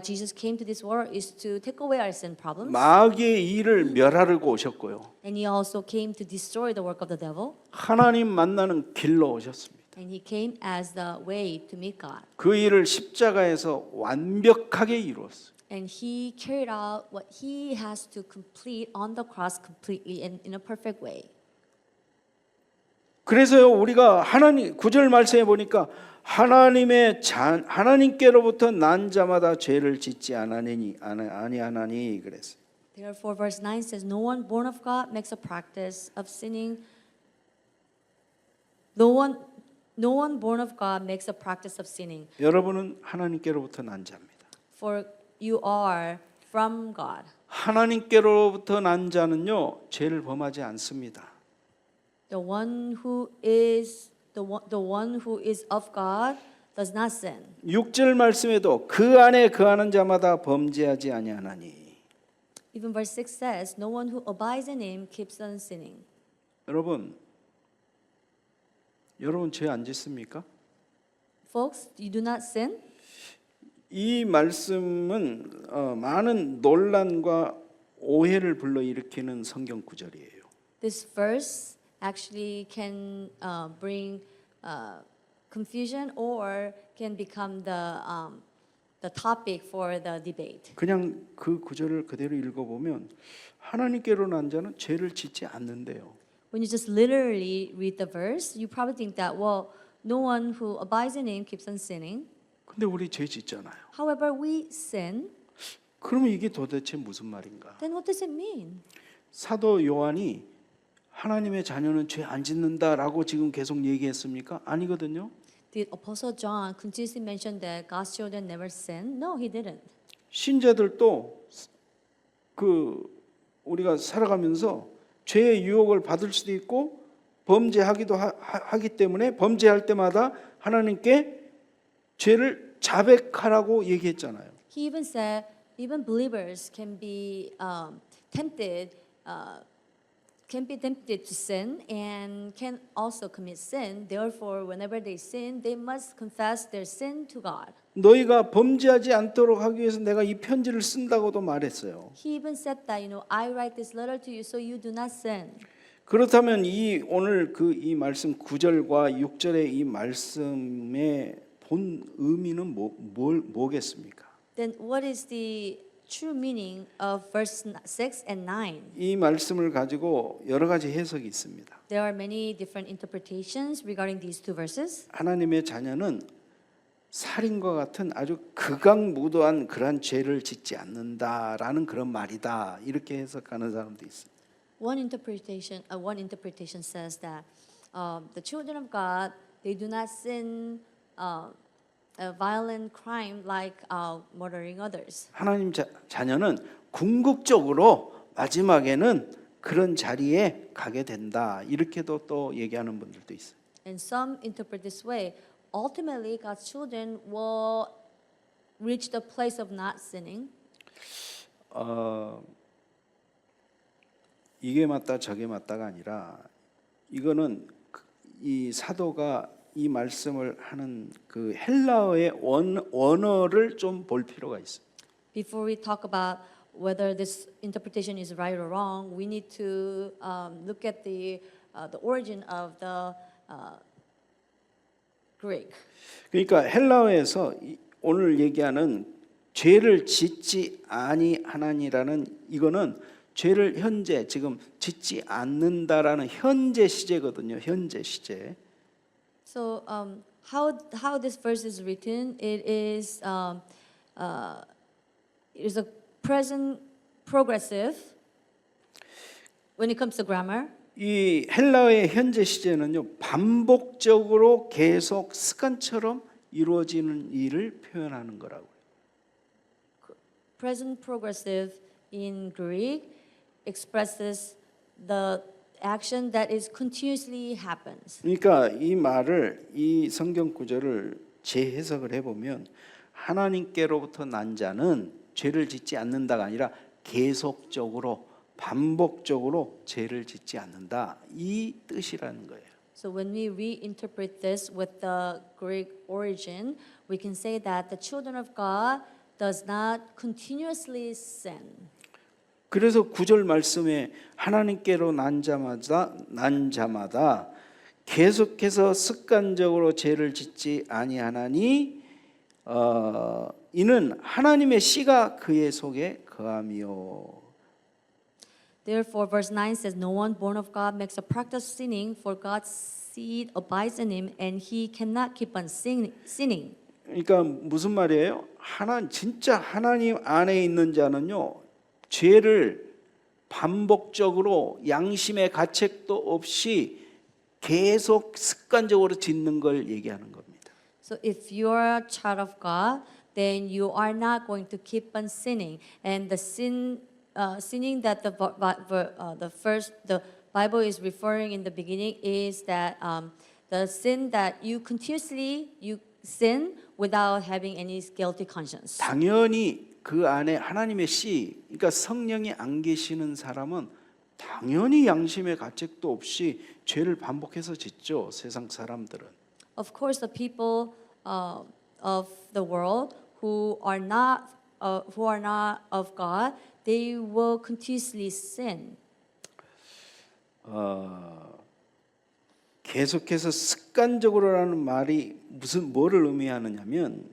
Jesus came to this world is to take away our sin problems. 마귀의 일을 멸하려고 오셨고요. And he also came to destroy the work of the devil. 하나님 만나는 길로 오셨습니다. And he came as the way to meet God. 그 일을 십자가에서 완벽하게 이루었어요. And he carried out what he has to complete on the cross completely and in a perfect way. 그래서요 우리가 하나님 9절 말씀에 보니까 하나님께로부터 난 자마다 죄를 짓지 아니하나니 그랬어요. Therefore, verse 9 says, "No one born of God makes a practice of sinning. No one born of God makes a practice of sinning. 여러분은 하나님께로부터 난 자입니다. For you are from God." 하나님께로부터 난 자는요 죄를 범하지 않습니다. The one who is of God does not sin. 6절 말씀에도 그 안에 거하는 자마다 범죄하지 아니하나니. Even verse 6 says, "No one who abides in him keeps on sinning." 여러분 죄 안 짓습니까? Folks, you do not sin? 이 말씀은 많은 논란과 오해를 불러일으키는 성경 구절이에요. This verse actually can bring confusion or can become the topic for the debate. 그냥 그 구절을 그대로 읽어보면 하나님께로 난 자는 죄를 짓지 않는데요. When you just literally read the verse, you probably think that, well, no one who abides in him keeps on sinning. 근데 우리 죄 짓잖아요. However, we sin. 그러면 이게 도대체 무슨 말인가? Then what does it mean? 사도 요한이 하나님의 자녀는 죄 안 짓는다라고 지금 계속 얘기했습니까? 아니거든요. Did Apostle John continuously mention that God's children never sin? No, he didn't. 신자들도 그 우리가 살아가면서 죄의 유혹을 받을 수도 있고 범죄하기도 하기 때문에 범죄할 때마다 하나님께 죄를 자백하라고 얘기했잖아요. He even said even believers can be tempted to sin and can also commit sin. Therefore, whenever they sin, they must confess their sin to God. 너희가 범죄하지 않도록 하기 위해서 내가 이 편지를 쓴다고도 말했어요. He even said that, I write this letter to you so you do not sin. 그렇다면 이 오늘 그 이 말씀 9절과 6절의 이 말씀의 본 의미는 뭐겠습니까? Then what is the true meaning of verse 6 and 9? 이 말씀을 가지고 여러 가지 해석이 있습니다. There are many different interpretations regarding these two verses. 하나님의 자녀는 살인과 같은 아주 극악무도한 그러한 죄를 짓지 않는다라는 그런 말이다. 이렇게 해석하는 사람도 있습니다. One interpretation says that the children of God they do not sin a violent crime like murdering others. 하나님 자녀는 궁극적으로 마지막에는 그런 자리에 가게 된다. 이렇게도 또 얘기하는 분들도 있어요. And some interpret this way. Ultimately, God's children will reach the place of not sinning. 이게 맞다 저게 맞다가 아니라 이거는 이 사도가 이 말씀을 하는 그 헬라어의 원어를 좀 볼 필요가 있어요. Before we talk about whether this interpretation is right or wrong, we need to look at the origin of the Greek. 그러니까 헬라어에서 오늘 얘기하는 죄를 짓지 아니하나니라는 이거는 죄를 현재 지금 짓지 않는다라는 현재 시제거든요. 현재 시제. So how this verse is written? It is a present progressive when it comes to grammar. 이 헬라어의 현재 시제는요. 반복적으로 계속 습관처럼 이루어지는 일을 표현하는 거라고요. Present progressive in Greek expresses the action that is continuously happens. 그러니까 이 말을 이 성경 구절을 재해석을 해보면 하나님께로부터 난 자는 죄를 짓지 않는다가 아니라 계속적으로 반복적으로 죄를 짓지 않는다 이 뜻이라는 거예요. So when we reinterpret this with the Greek origin, we can say that the children of God does not continuously sin. 그래서 9절 말씀에 하나님께로 난 자마다 계속해서 습관적으로 죄를 짓지 아니하나니 이는 하나님의 씨가 그의 속에 거하며. Therefore, verse 9 says, No one born of God makes a practice of sinning, for God's seed abides in him, and he cannot keep on sinning. 그러니까 무슨 말이에요? 진짜 하나님 안에 있는 자는요, 죄를 반복적으로 양심의 가책도 없이 계속 습관적으로 짓는 걸 얘기하는 겁니다. So if you are a child of God, then you are not going to keep on sinning, and the sinning that the Bible is referring in the beginning is that the sin that you continuously sin without having any guilty conscience. 당연히 그 안에 하나님의 씨, 그러니까 성령이 안 계시는 사람은 당연히 양심의 가책도 없이 죄를 반복해서 짓죠. 세상 사람들은. Of course, the people of the world who are not of God, they will continuously sin. 계속해서 습관적으로라는 말이 뭐를 의미하느냐면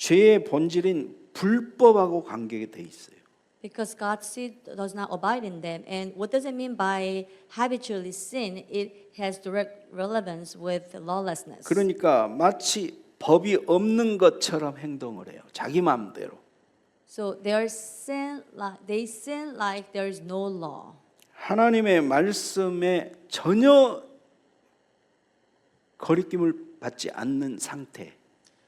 죄의 본질인 불법하고 관계가 돼 있어요. Because God's seed does not abide in them. And what does it mean by habitually sin? It has direct relevance with lawlessness. 그러니까 마치 법이 없는 것처럼 행동을 해요. 자기 마음대로. So they sin like there is no law. 하나님의 말씀에 전혀 거리낌을 받지 않는 상태.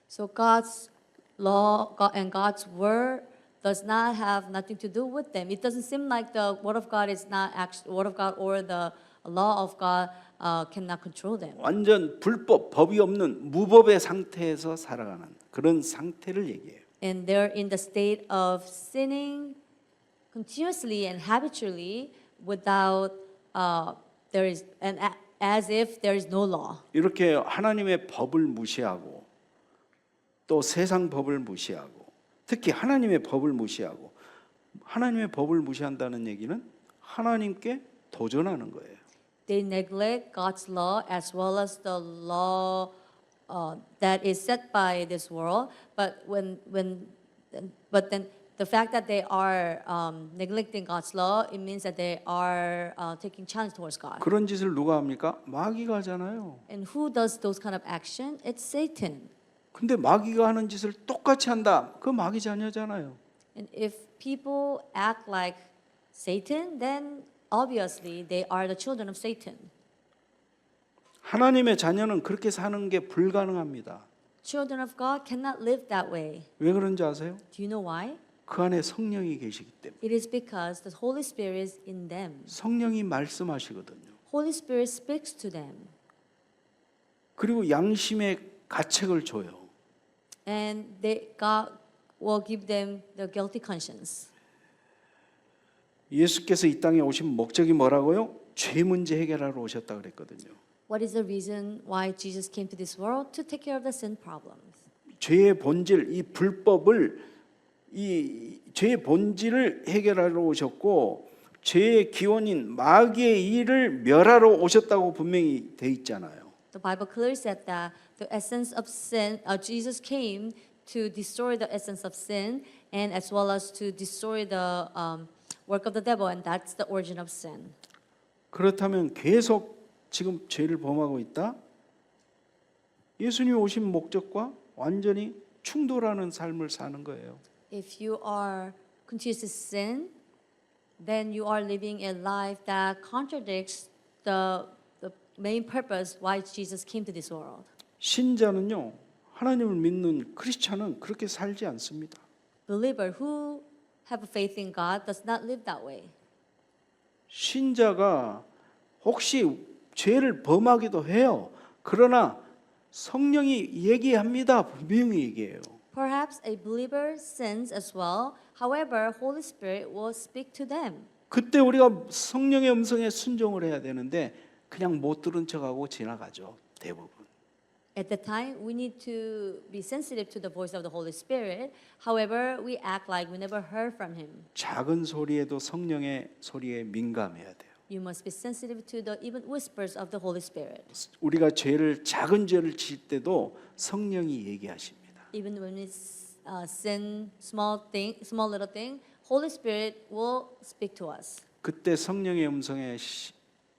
So God's law and God's word does not have nothing to do with them. It doesn't seem like the word of God is not word of God or the law of God cannot control them. 완전 불법, 법이 없는 무법의 상태에서 살아가는 그런 상태를 얘기해요. And they're in the state of sinning continuously and habitually without there is and as if there is no law. 이렇게 하나님의 법을 무시하고 또 세상 법을 무시하고 특히 하나님의 법을 무시하고 하나님의 법을 무시한다는 얘기는 하나님께 도전하는 거예요. They neglect God's law as well as the law that is set by this world. But then the fact that they are neglecting God's law, it means that they are taking challenge towards God. 그런 짓을 누가 합니까? 마귀가 하잖아요. And who does those kind of action? It's Satan. 근데 마귀가 하는 짓을 똑같이 한다. 그 마귀 자녀잖아요. And if people act like Satan, then obviously they are the children of Satan. 하나님의 자녀는 그렇게 사는 게 불가능합니다. Children of God cannot live that way. 왜 그런지 아세요? Do you know why? 그 안에 성령이 계시기 때문에. It is because the Holy Spirit is in them. 성령이 말씀하시거든요. Holy Spirit speaks to them. 그리고 양심의 가책을 줘요. And God will give them the guilty conscience. 예수께서 이 땅에 오신 목적이 뭐라고요? 죄 문제 해결하러 오셨다 그랬거든요. What is the reason why Jesus came to this world? To take care of the sin problems. 죄의 본질, 이 불법을 이 죄의 본질을 해결하러 오셨고 죄의 기원인 마귀의 일을 멸하러 오셨다고 분명히 돼 있잖아요. The Bible clearly said that the essence of sin, Jesus came to destroy the essence of sin and as well as to destroy the work of the devil, and that's the origin of sin. 그렇다면 계속 지금 죄를 범하고 있다? 예수님 오신 목적과 완전히 충돌하는 삶을 사는 거예요. If you are continuous to sin, then you are living a life that contradicts the main purpose why Jesus came to this world. 신자는요, 하나님을 믿는 크리스찬은 그렇게 살지 않습니다. Believer who have faith in God does not live that way. 신자가 혹시 죄를 범하기도 해요. 그러나 성령이 얘기합니다. 분명히 얘기해요. Perhaps a believer sins as well. However, Holy Spirit will speak to them. 그때 우리가 성령의 음성에 순종을 해야 되는데 그냥 못 들은 척하고 지나가죠. 대부분. At the time, we need to be sensitive to the voice of the Holy Spirit. However, we act like we never heard from Him. 작은 소리에도 성령의 소리에 민감해야 돼요. You must be sensitive to the even whispers of the Holy Spirit. 우리가 작은 죄를 질 때도 성령이 얘기하십니다. Even when we sin small little thing, Holy Spirit will speak to us. 그때 성령의 음성에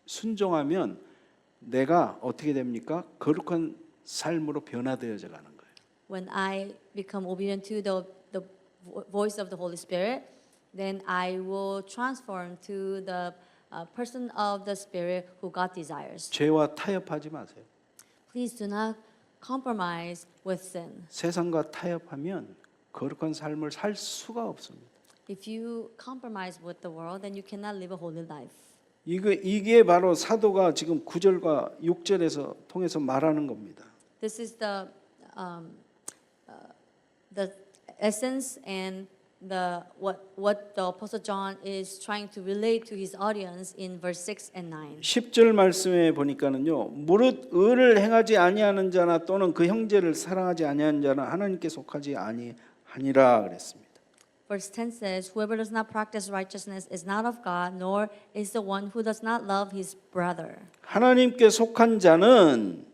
순종하면 내가 어떻게 됩니까? 거룩한 삶으로 변화되어져 가는 거예요. When I become obedient to the voice of the Holy Spirit, then I will transform to the person of the Spirit who God desires. 죄와 타협하지 마세요. Please do not compromise with sin. 세상과 타협하면 거룩한 삶을 살 수가 없습니다. If you compromise with the world, then you cannot live a holy life. 이게 바로 사도가 지금 9절과 6절에서 통해서 말하는 겁니다. This is the essence and what the Apostle John is trying to relate to his audience in verse 6 and 9. 10절 말씀에 보니까는요. 무릇 의를 행하지 아니하는 자나 또는 그 형제를 사랑하지 아니하는 자는 하나님께 속하지 아니하니라 그랬습니다. Verse 10 says, whoever does not practice righteousness is not of God, nor is the one who does not love his brother. 하나님께 속한 자는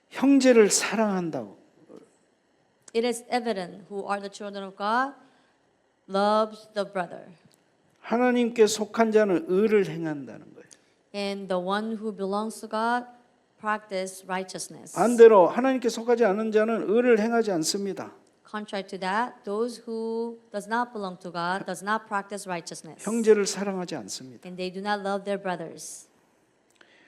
형제를 사랑한다고 It is evident who are the children of God loves the brother. 하나님께 속한 자는 의를 행한다는 거예요. And the one who belongs to God practice righteousness. 반대로 하나님께 속하지 않은 자는 의를 행하지 않습니다. Contrary to that, those who does not belong to God does not practice righteousness. 형제를 사랑하지 않습니다. And they do not love their brothers.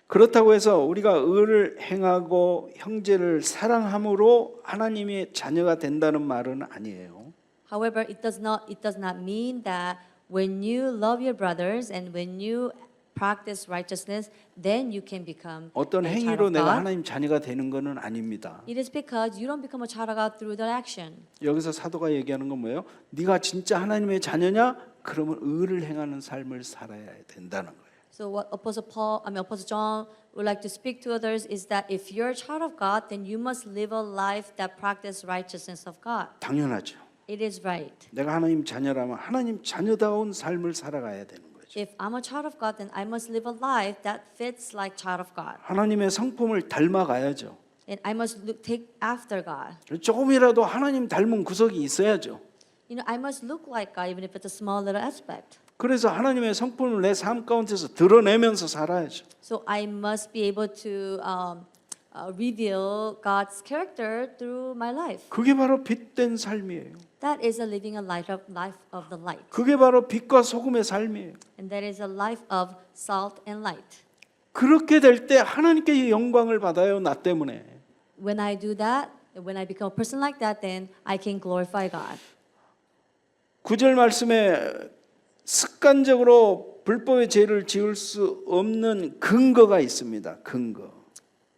그렇다고 해서 우리가 의를 행하고 형제를 사랑함으로 하나님의 자녀가 된다는 말은 아니에요. However, it does not mean that when you love your brothers and when you practice righteousness, then you can become 어떤 a child 행위로 of 내가 God. 하나님 자녀가 되는 것은 아닙니다. It is because you don't become a child of God through that action. 여기서 사도가 얘기하는 건 뭐예요? 네가 진짜 하나님의 자녀냐? 그러면 의를 행하는 삶을 살아야 된다는 거예요. So what Apostle John would like to speak to others is that if you're a child of God, then you must live a life that practices righteousness of God. 당연하죠. It is right. 내가 하나님 자녀라면 하나님 자녀다운 삶을 살아가야 되는 거죠. If I'm a child of God, then I must live a life that fits like child of God. 하나님의 성품을 닮아가야죠. And I must take after God. 조금이라도 하나님 닮은 구석이 있어야죠. You know, I must look like God even if it's a small little aspect. 그래서 하나님의 성품을 내 삶 가운데서 드러내면서 살아야죠. So I must be able to reveal God's character through my life. 그게 바로 빛된 삶이에요. That is a living a life of the light. 그게 바로 빛과 소금의 삶이에요. And that is a life of salt and light. 그렇게 될 때 하나님께 영광을 받아요. 나 때문에. When I do that, when I become a person like that, then I can glorify God. 9절 말씀에 습관적으로 불법의 죄를 지을 수 없는 근거가 있습니다. 근거.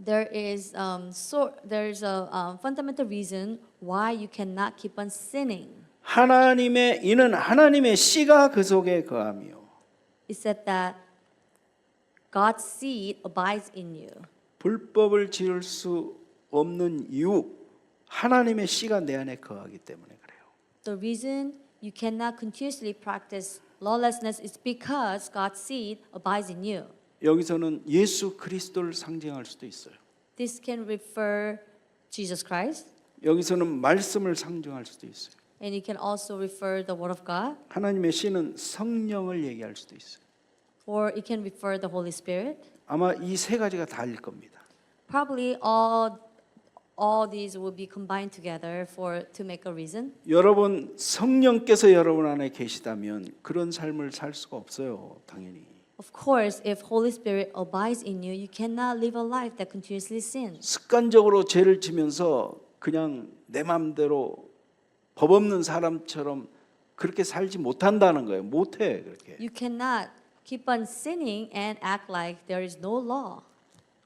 There's a fundamental reason why you cannot keep on sinning. 이는 하나님의 씨가 그 속에 거하며. It said that God's seed abides in you. 불법을 지을 수 없는 이유, 하나님의 씨가 내 안에 거하기 때문에 그래요. The reason you cannot continuously practice lawlessness is because God's seed abides in you. 여기서는 예수 그리스도를 상징할 수도 있어요. This can refer Jesus Christ, 여기서는 말씀을 상징할 수도 있어요. and you can also refer the Word of God, 하나님의 씨는 성령을 얘기할 수도 있어요. or it can refer the Holy Spirit. 아마 이 세 가지가 다일 겁니다. Probably all these will be combined together to make a reason. 여러분 성령께서 여러분 안에 계시다면 그런 삶을 살 수가 없어요. 당연히. Of course, if Holy Spirit abides in you, you cannot live a life that continuously sins. 습관적으로 죄를 지면서 그냥 내 마음대로 법 없는 사람처럼 그렇게 살지 못한다는 거예요. 못해 그렇게. You cannot keep on sinning and act like there is no law.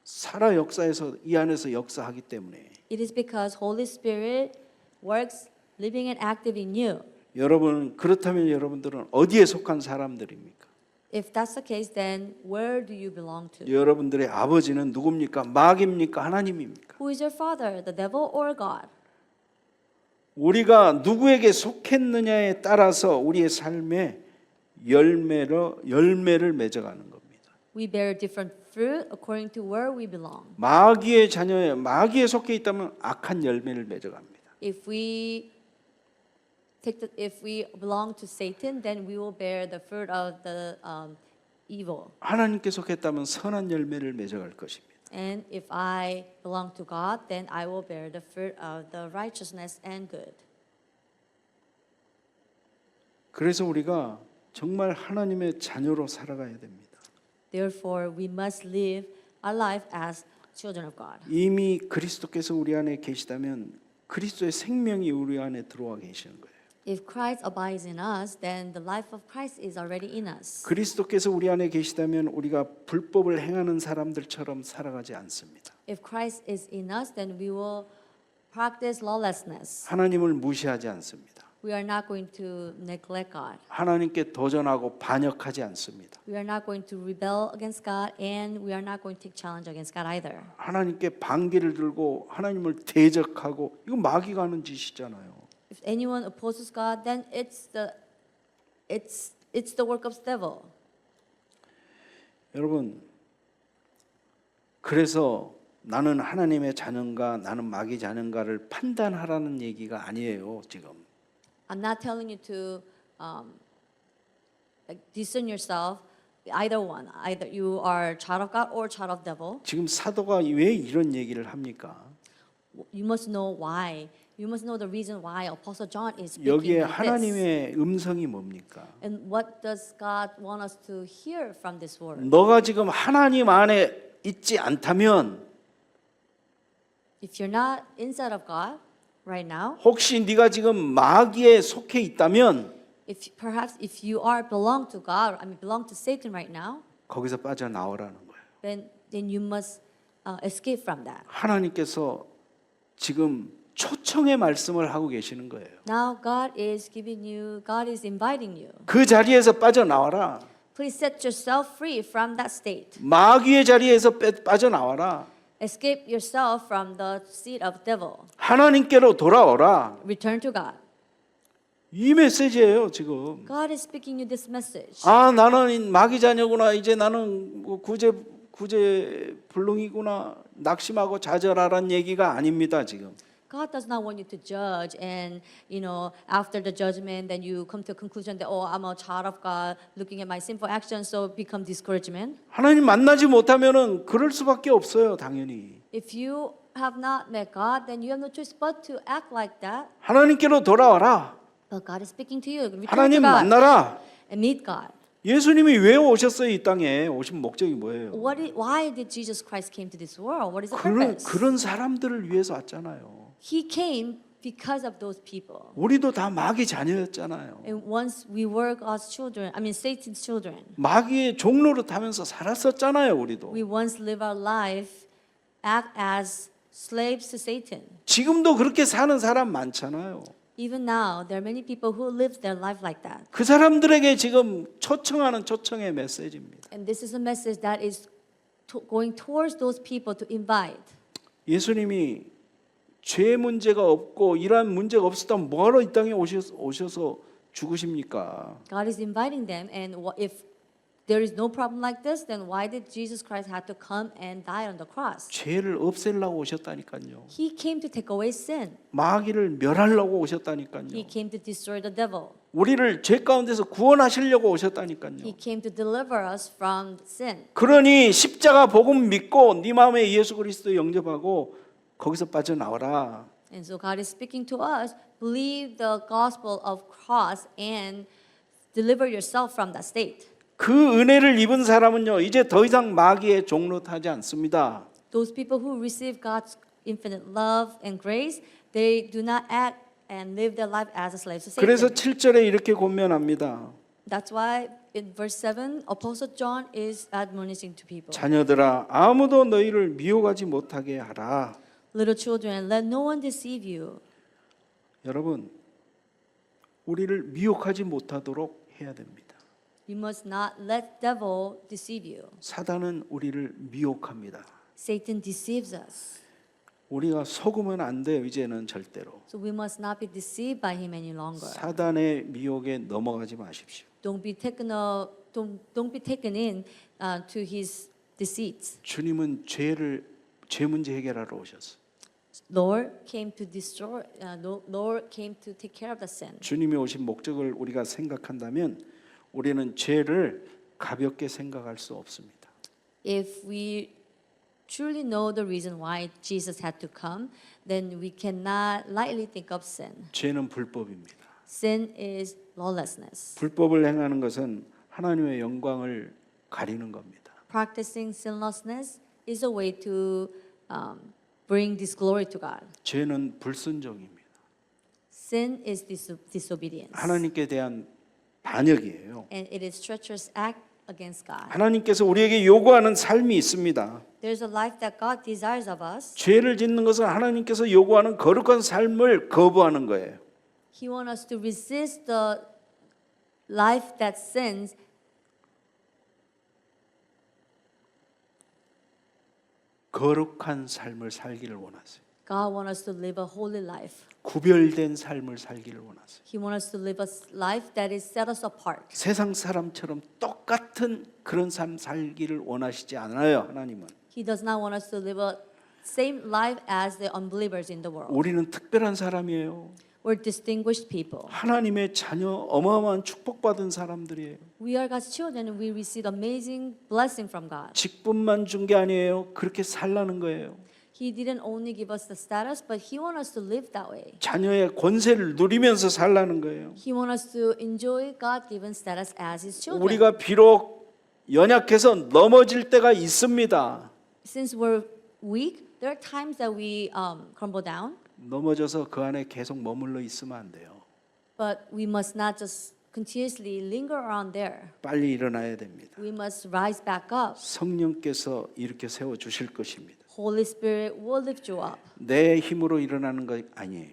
살아 역사에서 이 안에서 역사하기 때문에. It is because Holy Spirit works living and active in you. 여러분 그렇다면 여러분들은 어디에 속한 사람들입니까? If that's the case, then where do you belong to? 여러분들의 아버지는 누굽니까? 마귀입니까? 하나님입니까? Who is your father, the devil or God? 우리가 누구에게 속했느냐에 따라서 우리의 삶에 열매를 맺어가는 겁니다. We bear different fruit according to where we belong. 마귀의 자녀에 마귀에 속해 있다면 악한 열매를 맺어갑니다. If we belong to Satan, then we will bear the fruit of the evil. 하나님께 속했다면 선한 열매를 맺어갈 것입니다. And if I belong to God, then I will bear the fruit of the righteousness and good. 그래서 우리가 정말 하나님의 자녀로 살아가야 됩니다. Therefore, we must live our life as children of God. 이미 그리스도께서 우리 안에 계시다면 그리스도의 생명이 우리 안에 들어와 계시는 거예요. If Christ abides in us, then the life of Christ is already in us. 그리스도께서 우리 안에 계시다면 우리가 불법을 행하는 사람들처럼 살아가지 않습니다. If Christ is in us, then we will practice lawlessness. 하나님을 무시하지 않습니다. We are not going to neglect God. 하나님께 도전하고 반역하지 않습니다. We are not going to rebel against God, and we are not going to take challenge against God either. 하나님께 반기를 들고 하나님을 대적하고 이거 마귀가 하는 짓이잖아요. If anyone opposes God, then it's the work of the devil. 여러분, 그래서 나는 하나님의 자녀인가 나는 마귀 자녀인가를 판단하라는 얘기가 아니에요. 지금 I'm not telling you to like discern yourself, either one. Either you are child of God or child of devil. 지금 사도가 왜 이런 얘기를 합니까? You must know why. You must know the reason why Apostle John is speaking 여기에 like this. 하나님의 음성이 뭡니까? And what does God want us to hear from this word? 너가 지금 하나님 안에 있지 않다면 If you're not inside of God right now, 혹시 네가 지금 마귀에 속해 있다면 perhaps if you are belong to God, belong to Satan right now, 거기서 빠져나오라는 거예요. then you must escape from that. 하나님께서 지금 초청의 말씀을 하고 계시는 거예요. Now God is inviting you. 그 자리에서 빠져나와라. Please set yourself free from that state. 마귀의 자리에서 빠져나와라. Escape yourself from the seat of devil. 하나님께로 돌아오라. Return to God. 이 메시지예요, 지금. God is speaking you this message. 아, 나는 마귀 자녀구나. 이제 나는 구제 불능이구나. 낙심하고 좌절하라는 얘기가 아닙니다, 지금. God does not want you to judge and, after the judgment, then you come to a conclusion that, I'm a child of God, looking at my sinful actions, so become discouragement. 하나님 만나지 못하면은 그럴 수밖에 없어요, 당연히. If you have not met God, then you have no choice but to act like that. 하나님께로 돌아와라. But God is speaking to you. Return 하나님 to God 만나라. and meet God. 예수님이 왜 오셨어요, 이 땅에? 오신 목적이 뭐예요? Why did Jesus Christ came to this world? What is the purpose? 그런 사람들을 위해서 왔잖아요. He came because of those people. 우리도 다 마귀 자녀였잖아요. And once we were God's children, Satan's children. 마귀의 종로를 타면서 살았었잖아요, 우리도. We once live our life act as slaves to Satan. 지금도 그렇게 사는 사람 많잖아요. Even now, there are many people who live their life like that. 그 사람들에게 지금 초청하는 초청의 메시지입니다. And this is a message that is going towards those people to invite. 예수님이 죄 문제가 없고 이러한 문제가 없었다면 뭐하러 이 땅에 오셔서 죽으십니까? God is inviting them, and if there is no problem like this, then why did Jesus Christ have to come and die on the cross? 죄를 없애려고 오셨다니까요. He came to take away sin. 마귀를 멸하려고 오셨다니까요. He came to destroy the devil. 우리를 죄 가운데서 구원하시려고 오셨다니까요. He came to deliver us from sin. 그러니 십자가 복음 믿고 네 마음에 예수 그리스도 영접하고 거기서 빠져나와라. And so God is speaking to us, believe the gospel of cross and deliver yourself from that state. 그 은혜를 입은 사람은요, 이제 더 이상 마귀의 종로 타지 않습니다. Those people who receive God's infinite love and grace, they do not act and live their life as a slave to Satan. 그래서 7절에 이렇게 권면합니다. That's why in verse 7, Apostle John is admonishing to people. 자녀들아, 아무도 너희를 미혹하지 못하게 하라. Little children, let no one deceive you. 여러분, 우리를 미혹하지 못하도록 해야 됩니다. You must not let devil deceive you. 사단은 우리를 미혹합니다. Satan deceives us. 우리가 속으면 안 돼요, 이제는 절대로. So we must not be deceived by him any longer. 사단의 미혹에 넘어가지 마십시오. Don't be taken in to his deceits. 주님은 죄 문제 해결하러 오셨어요. Lord came to destroy. Lord came to take care of the sin. 주님이 오신 목적을 우리가 생각한다면 우리는 죄를 가볍게 생각할 수 없습니다. If we truly know the reason why Jesus had to come, then we cannot lightly think of sin. 죄는 불법입니다. Sin is lawlessness. 불법을 행하는 것은 하나님의 영광을 가리는 겁니다. Practicing sinlessness is a way to bring disglory to God. 죄는 불순종입니다. Sin is disobedience. 하나님께 대한 반역이에요. And it is treacherous act against God. 하나님께서 우리에게 요구하는 삶이 있습니다. There's a life that God desires of us. 죄를 짓는 것은 하나님께서 요구하는 거룩한 삶을 거부하는 거예요. He wants us to resist the life that sins. 거룩한 삶을 살기를 원하세요. God wants us to live a holy life. 구별된 삶을 살기를 원하세요. He wants us to live a life that is set us apart. 세상 사람처럼 똑같은 그런 삶 살기를 원하시지 않아요, 하나님은. He does not want us to live a same life as the unbelievers in the world. 우리는 특별한 사람이에요. We're distinguished people. 하나님의 자녀, 어마어마한 축복받은 사람들이에요. We are God's children and we receive amazing blessing from God. 직분만 준 게 아니에요. 그렇게 살라는 거예요. He didn't only give us the status, but He wants us to live that way. 자녀의 권세를 누리면서 살라는 거예요. He wants us to enjoy God-given status as His children. 우리가 비록 연약해서 넘어질 때가 있습니다. Since we're weak, there are times that we crumble down, 넘어져서 그 안에 계속 머물러 있으면 안 돼요. but we must not just continuously linger around there. 빨리 일어나야 됩니다. We must rise back up. 성령께서 이렇게 세워 주실 것입니다. Holy Spirit will lift you up. 내 힘으로 일어나는 것 아니에요.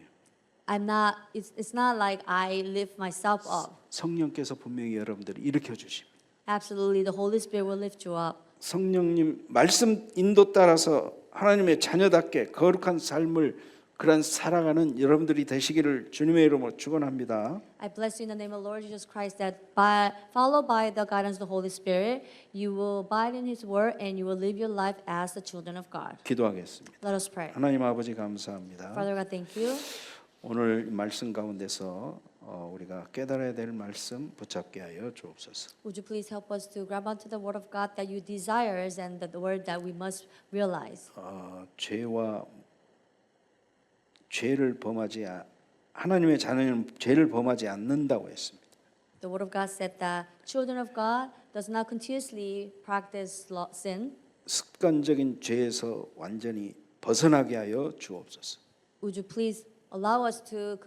It's not like I lift myself up. 성령께서 분명히 여러분들을 일으켜 주십니다. Absolutely, the Holy Spirit will lift you up. 성령님 말씀 인도 따라서 하나님의 자녀답게 거룩한 삶을 그런 살아가는 여러분들이 되시기를 주님의 이름으로 축원합니다. I bless you in the name of Lord Jesus Christ that followed by the guidance of the Holy Spirit, you will abide in His word and you will live your life as the children of God. 기도하겠습니다. Let us pray. 하나님 아버지 감사합니다. Father God, thank you. 오늘 말씀 가운데서 우리가 깨달아야 될 말씀 붙잡게 하여 주옵소서. Would you please help us to grab onto the word of God that you desires and the word that we must realize. 죄를 범하지 하나님의 자녀는 죄를 범하지 않는다고 했습니다. The word of God said that children of God does not continuously practice sin. 습관적인 죄에서 완전히 벗어나게 하여 주옵소서. Would you please allow us to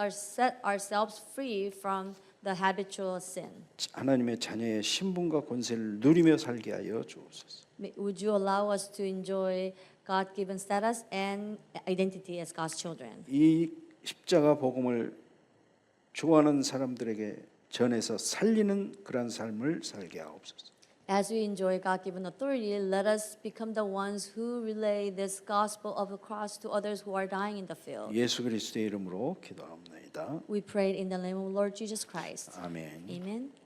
set ourselves free from the habitual sin. 하나님의 자녀의 신분과 권세를 누리며 살게 하여 주옵소서. Would you allow us to enjoy God-given status and identity as God's children? 이 십자가 복음을 좋아하는 사람들에게 전해서 살리는 그런 삶을 살게 하옵소서. As we enjoy God-given authority, let us become the ones who relay this gospel of the cross to others who are dying in the field. 예수 그리스도의 이름으로 기도합니다. We pray in the name of Lord Jesus Christ. 아멘. Amen.